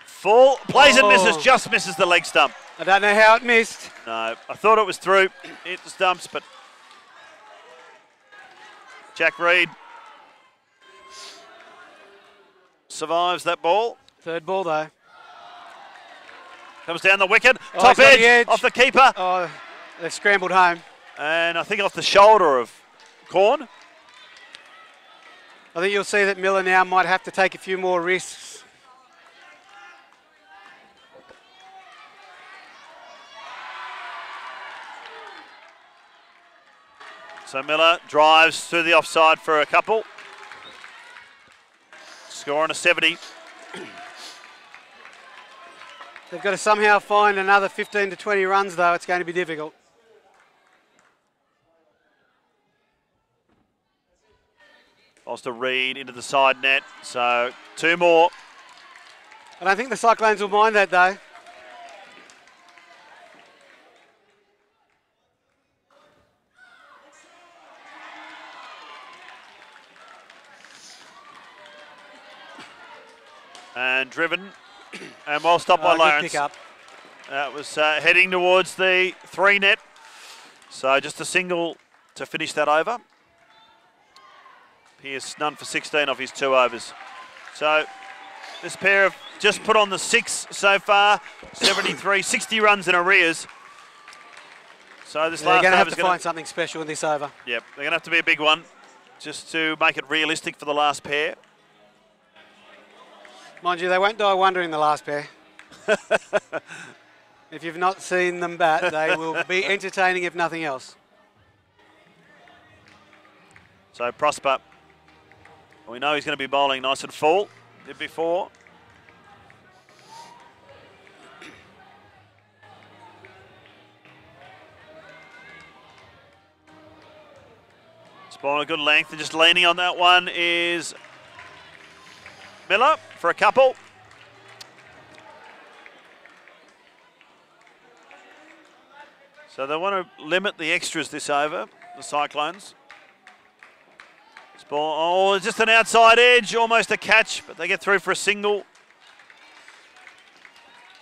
Full, plays and misses, just misses the leg stump. I don't know how it missed. No, I thought it was through. Hit the stumps, but Jack Reid survives that ball. Third ball though. Comes down the wicket, Oh, top he's on edge, the edge off the keeper. Oh, they've scrambled home. And I think off the shoulder of Corn. I think you'll see that Miller now might have to take a few more risks. So Miller drives through the offside for a couple. Scoring a 70. They've got to somehow find another 15 to 20 runs, though. It's going to be difficult. Lost a Reed into the side net. So 2 more. I don't think the Cyclones will mind that, though. And driven. And well stopped by Good Lawrence. pick up. That was heading towards the 3 net. So just a single to finish that over. Pearce none for 16 off his 2 overs. So this pair have just put on the 6 so far. 73, 60 runs in arrears. So this last they're going to have over's to find something special in this over. Yep, they're going to have to be a big one just to make it realistic for the last pair. Mind you, they won't die wondering the last pair. If you've not seen them bat, they will be entertaining if nothing else. So Prosper, we know he's going to be bowling nice and full. Did before. It's bowling a good length, and just leaning on that one is Miller for a couple. So they want to limit the extras this over, the Cyclones. This ball, oh, just an outside edge, almost a catch, but they get through for a single.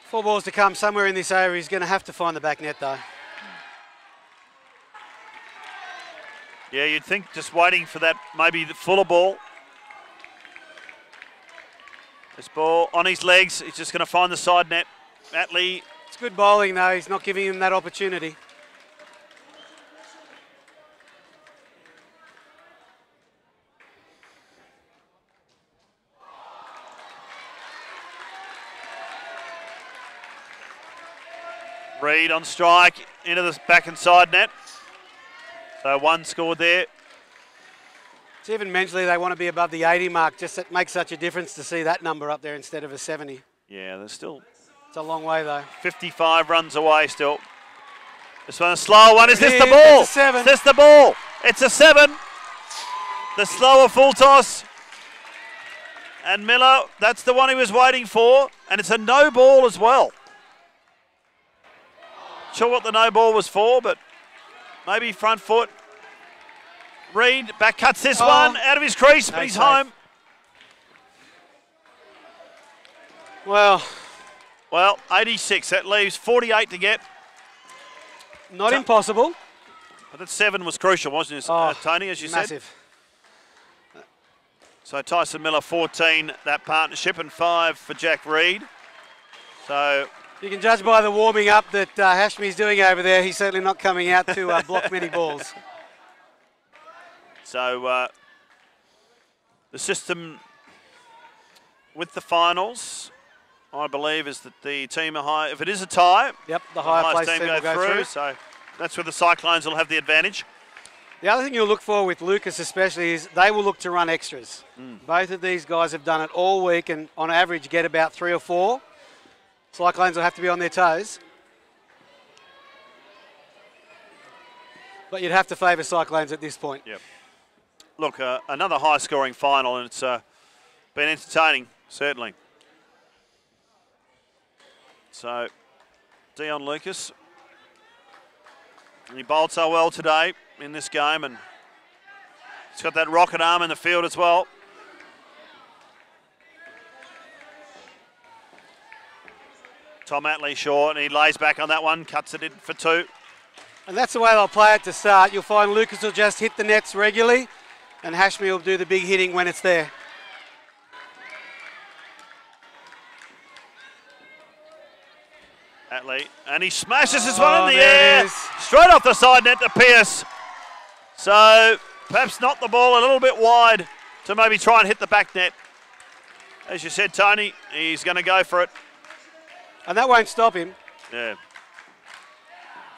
4 balls to come somewhere in this over. He's going to have to find the back net, though. Yeah, you'd think just waiting for that, maybe the fuller ball. This ball on his legs, he's just going to find the side net. Matley. It's good bowling, though. He's not giving him that opportunity. Reed on strike into the back and side net. So 1 scored there. It's even mentally they want to be above the 80 mark. Just it makes such a difference to see that number up there instead of a 70. Yeah, there's still... It's a long way, though. 55 runs away still. This one a slower one. Is this the It's ball? a 7. Is this the ball? It's a 7. The slower full toss. And Miller, that's the one he was waiting for. And it's a no ball as well. Sure what the no ball was for, but maybe front foot. Reed back cuts this one out of his crease, but he's safe. home. Well, 86. That leaves 48 to get. Not impossible. But that 7 was crucial, wasn't it, Tony, as you massive. said? So Tyson Miller 14, that partnership, and 5 for Jack Reed. So you can judge by the warming up that Hashmi's doing over there. He's certainly not coming out to block many balls. So the system with the finals, I believe, is that the team are high. If it is a tie, yep, the higher place team will go through. So that's where the Cyclones will have the advantage. The other thing you'll look for with Lucas especially is they will look to run extras. Both of these guys have done it all week and on average get about 3 or 4. Cyclones will have to be on their toes. But you'd have to favour Cyclones at this point. Yep. Look, another high-scoring final, and it's been entertaining, certainly. So, Dion Lucas, he bowled so well today in this game, and he's got that rocket arm in the field as well. Tom Atley short, and he lays back on that one, cuts it in for 2. And that's the way they'll play it to start. You'll find Lucas will just hit the nets regularly, and Hashmi will do the big hitting when it's there. Atley, and he smashes this one in the there air, it is. straight off the side net to Pearce. So perhaps not the ball a little bit wide to maybe try and hit the back net. As you said, Tony, he's going to go for it. And that won't stop him. Yeah.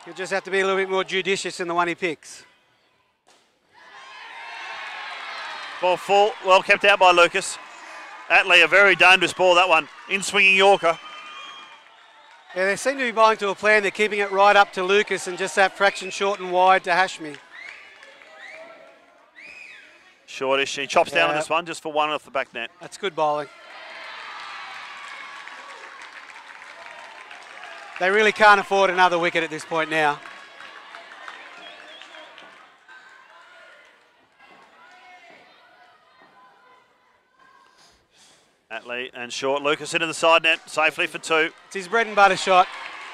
He'll just have to be a little bit more judicious in the one he picks. Ball full, well kept out by Lucas. Attlee, a very dangerous ball, that one. In swinging Yorker. Yeah, they seem to be bowling to a plan. They're keeping it right up to Lucas and just that fraction short and wide to Hashmi. Shortish. He chops down on this one just for one off the back net. That's good bowling. They really can't afford another wicket at this point now. Attlee and short. Lucas into the side net safely for 2. It's his bread and butter shot.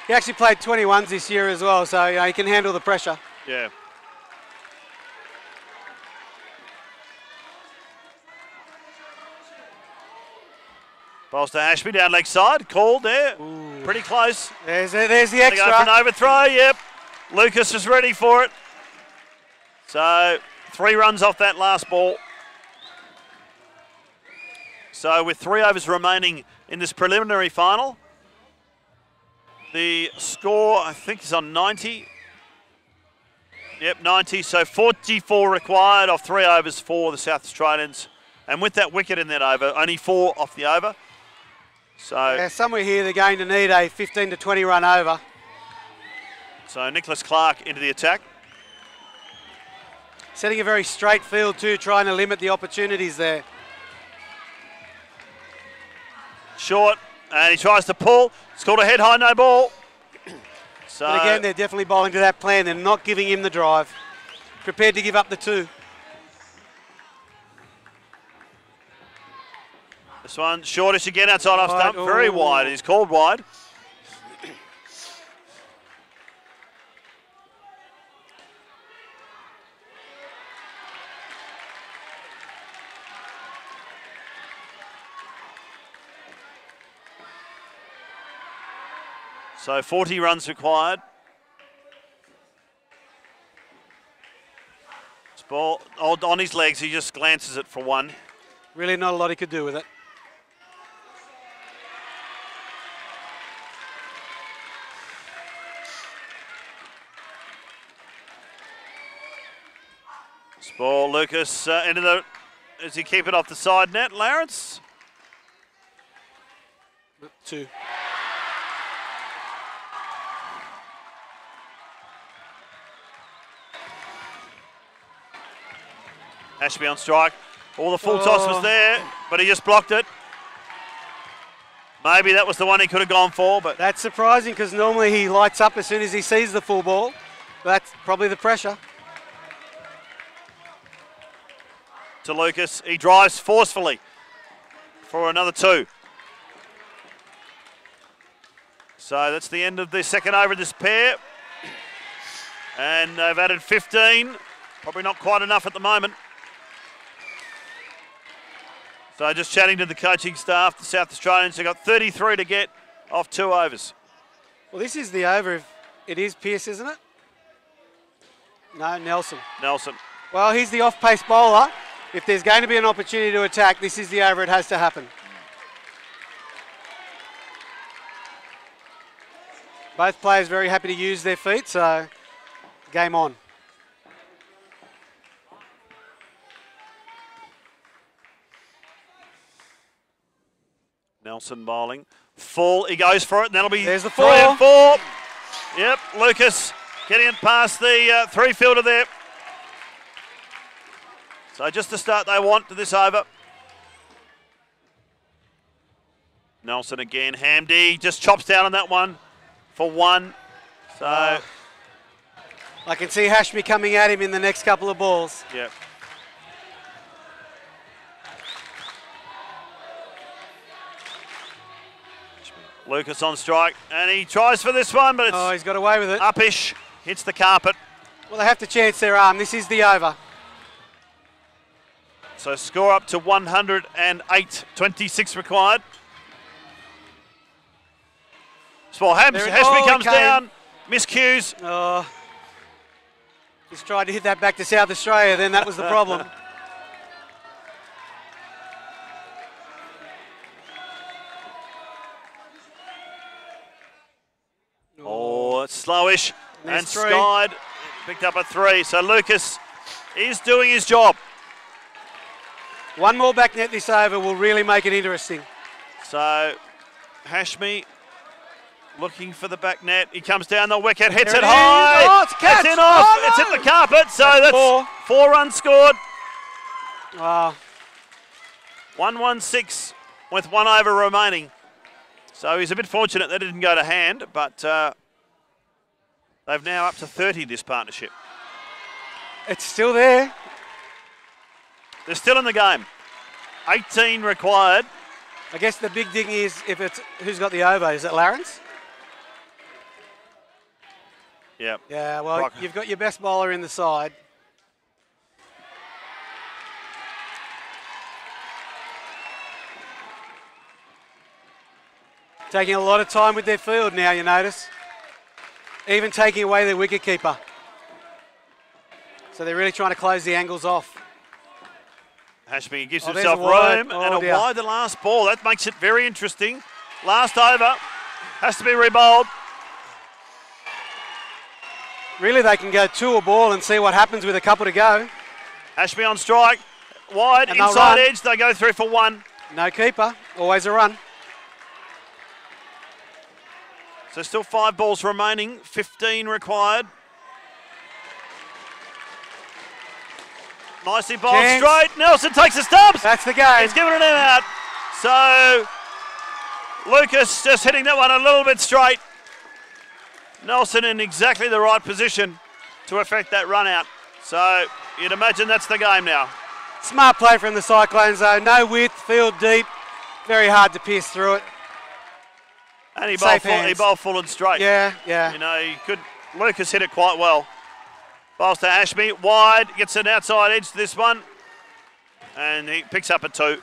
He actually played 21s this year as well, so he can handle the pressure. Yeah. Bowls to Hashmi down leg side. Called there. Ooh. Pretty close. There's the extra. Go for an overthrow. Yep. Lucas is ready for it. So 3 runs off that last ball. So with 3 overs remaining in this preliminary final, the score I think is on 90. Yep, 90. So 44 required off 3 overs for the South Australians. And with that wicket in that over, only 4 off the over. So yeah, somewhere here they're going to need a 15 to 20 run over. So Nicholas Clark into the attack. Setting a very straight field too, trying to limit the opportunities there. Short, and he tries to pull. It's called a head high, no ball. So but again, they're definitely bowling to that plan. They're not giving him the drive. Prepared to give up the 2. This one, shortish again outside off stump. Very wide. He's called wide. So 40 runs required. This ball on his legs, he just glances it for 1. Really not a lot he could do with it. This ball, Lucas into the, does he keep it off the side net, Lawrence? 2. Hashmi on strike. All the full toss was there, but he just blocked it. Maybe that was the one he could have gone for, but that's surprising because normally he lights up as soon as he sees the full ball. That's probably the pressure. To Lucas, he drives forcefully for another 2. So that's the end of the second over of this pair. And they've added 15. Probably not quite enough at the moment. So just chatting to the coaching staff, the South Australians have got 33 to get off 2 overs. Well, this is the over. If it is Pearce, isn't it? No, Nelson. Nelson. Well, he's the off-pace bowler. If there's going to be an opportunity to attack, this is the over. It has to happen. Both players very happy to use their feet, so game on. Nelson bowling. Full, he goes for it, and that'll be there's the 3 and 4. Yep, Lucas getting it past the 3-fielder there. So just the start they want to this over. Nelson again, Hamdi just chops down on that one for 1. So I can see Hashmi coming at him in the next couple of balls. Yep. Lucas on strike, and he tries for this one, but it's he's got away with it. Upish, hits the carpet. Well, they have to chance their arm. This is the over. So score up to 108, 26 required. Small Hashmi comes down, miscues. Oh, he's tried to hit that back to South Australia, then that was the problem. Oh, it's slowish and 3. skied. Picked up a 3. So Lucas is doing his job. One more back net this over will really make it interesting. So Hashmi looking for the back net. He comes down the wicket, hits it There it is. high. Oh, it's a catch. It's in off. Oh, no. It's hit the carpet. So that's 4 runs scored. Wow. 116 with 1 over remaining. So he's a bit fortunate that it didn't go to hand, but they've now up to 30 this partnership. It's still there. They're still in the game. 18 required. I guess the big thing is if it's who's got the over. Is it Lawrence? Yeah. Yeah, well, Brock. you've got your best bowler in the side. Taking a lot of time with their field now, you notice. Even taking away their wicketkeeper. So they're really trying to close the angles off. Hashmi gives Oh, himself there's a wide. room Oh, and a dear. wide the last ball. That makes it very interesting. Last over has to be rebowled. Really, they can go 2 a ball and see what happens with a couple to go. Hashmi on strike. Wide, And they'll inside run. edge. They go through for 1. No keeper, always a run. So still 5 balls remaining. 15 required. Nicely bowled Chance. straight. Nelson takes the stumps. That's the game. He's given it out. So Lucas just hitting that one a little bit straight. Nelson in exactly the right position to affect that run out. So you'd imagine that's the game now. Smart play from the Cyclones though. No width, field deep. Very hard to pierce through it. And he Safe bowled hands. full and straight. Yeah, yeah. You know, Lucas hit it quite well. Bowls to Hashmi, wide, gets an outside edge to this one. And he picks up a 2.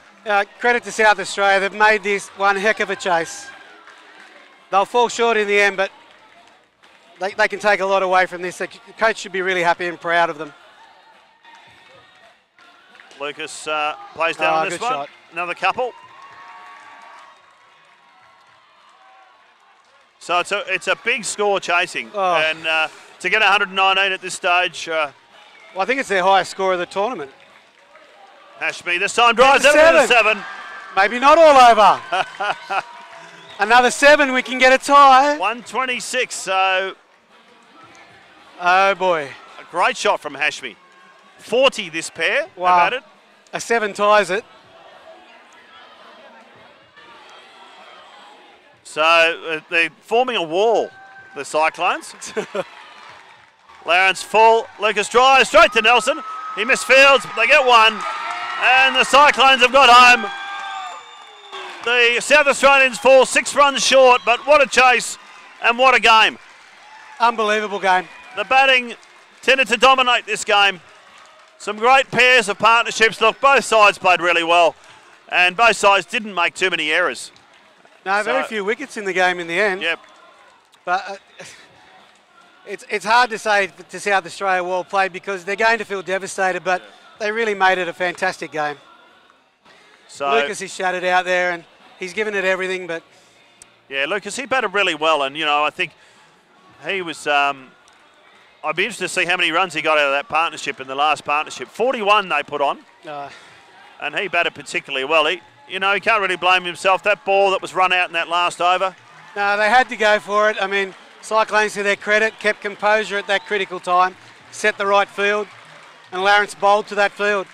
Credit to South Australia. They've made this one heck of a chase. They'll fall short in the end, but they can take a lot away from this. The coach should be really happy and proud of them. Lucas plays down on this good one. shot. Another couple. So it's a big score chasing. Oh. And to get 119 at this stage, Well, I think it's their highest score of the tournament. Hashmi this time drives It's it a into 7. Maybe not all over. Another 7, we can get a tie. 126, so Oh boy. a great shot from Hashmi. 40 this pair, Wow. have at it. A 7 ties it. So they're forming a wall, the Cyclones. Lawrence full, Lucas drives straight to Nelson. He misfields, but they get 1. And the Cyclones have got home. The South Australians fall 6 runs short, but what a chase and what a game. Unbelievable game. The batting tended to dominate this game. Some great pairs of partnerships. Look, both sides played really well, and both sides didn't make too many errors. No, So- very few wickets in the game in the end. Yep. But it's hard to say to South Australia well played because they're going to feel devastated, but they really made it a fantastic game. So Lucas is shut it out there and he's given it everything, but yeah, Lucas, he batted really well, and I think he was. I'd be interested to see how many runs he got out of that partnership in the last partnership. 41 they put on, and he batted particularly well. He can't really blame himself. That ball that was run out in that last over. no, they had to go for it. I mean, Cyclones, to their credit, kept composure at that critical time, set the right field, and Lawrence bowled to that field.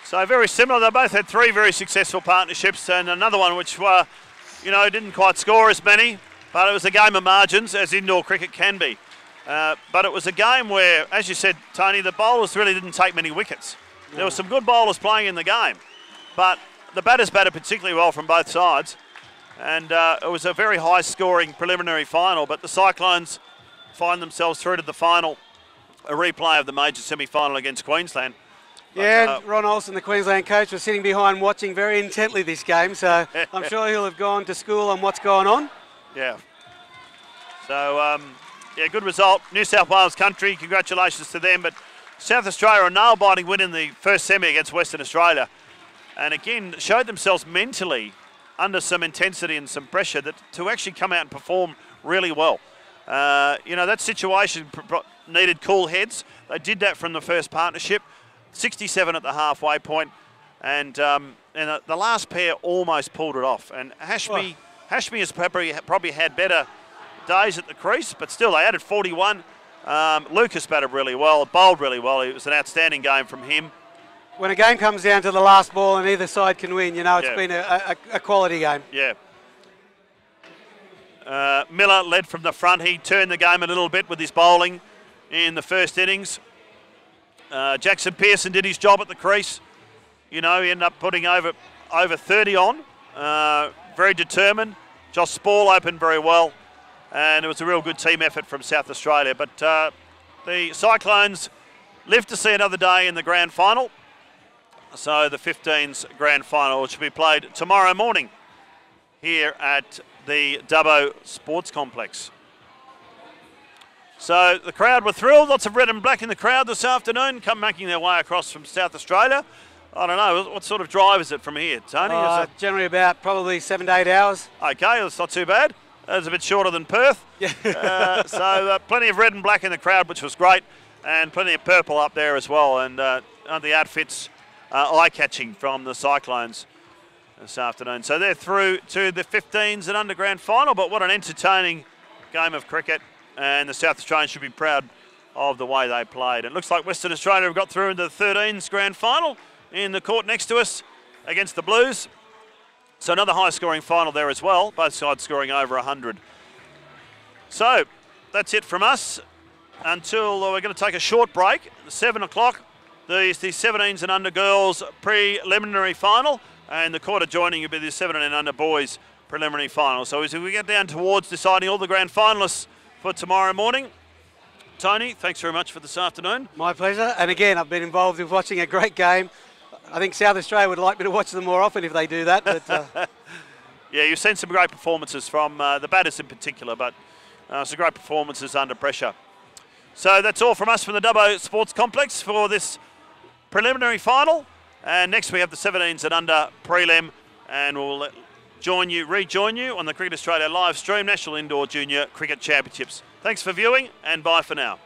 So very similar. They both had 3 very successful partnerships, and another one which, didn't quite score as many, but it was a game of margins, as indoor cricket can be. But it was a game where, as you said, Tony, the bowlers really didn't take many wickets. No. There were some good bowlers playing in the game, but the batters batted particularly well from both sides. And it was a very high-scoring preliminary final, but the Cyclones find themselves through to the final, a replay of the major semi-final against Queensland. But, Yeah, Ron Olsen, the Queensland coach, was sitting behind watching very intently this game, so I'm sure he'll have gone to school on what's going on. Yeah. So, good result. New South Wales country, congratulations to them. But South Australia, a nail-biting win in the first semi against Western Australia. And again, showed themselves mentally under some intensity and some pressure to actually come out and perform really well. That situation needed cool heads. They did that from the first partnership. 67 at the halfway point. And the last pair almost pulled it off. And Hashmi has probably had better days at the crease, but still they added 41. Lucas batted really well, bowled really well. It was an outstanding game from him. When a game comes down to the last ball and either side can win, you know it's been a quality game. Yeah. Miller led from the front. He turned the game a little bit with his bowling in the first innings. Jackson Pearson did his job at the crease. You know, he ended up putting over 30 on. Very determined. Josh Spall opened very well. And it was a real good team effort from South Australia. But the Cyclones live to see another day in the grand final. So the 15's grand final, which will be played tomorrow morning here at the Dubbo Sports Complex. So the crowd were thrilled. Lots of red and black in the crowd this afternoon, making their way across from South Australia. I don't know, what sort of drive is it from here, Tony? Generally about probably 7 to 8 hours. Okay, that's not too bad. It's a bit shorter than Perth. Yeah. So plenty of red and black in the crowd, which was great, and plenty of purple up there as well. And the outfits eye-catching from the Cyclones this afternoon. So they're through to the 15s and under grand final, but what an entertaining game of cricket, and the South Australians should be proud of the way they played. It looks like Western Australia have got through into the 13s grand final in the court next to us against the Blues. So another high-scoring final there as well, both sides scoring over 100. So that's it from us until we're going to take a short break. 7 o'clock, the 17s and under girls preliminary final, and the quarter joining will be the 17 and under boys preliminary final. So as we get down towards deciding all the grand finalists for tomorrow morning, Tony, thanks very much for this afternoon. My pleasure. And again, I've been involved with watching a great game. I think South Australia would like me to watch them more often if they do that. But yeah, you've seen some great performances from the batters in particular, but some great performances under pressure. So that's all from us from the Dubbo Sports Complex for this preliminary final. And next we have the 17s and under prelim, and we'll rejoin you on the Cricket Australia live stream National Indoor Junior Cricket Championships. Thanks for viewing, and bye for now.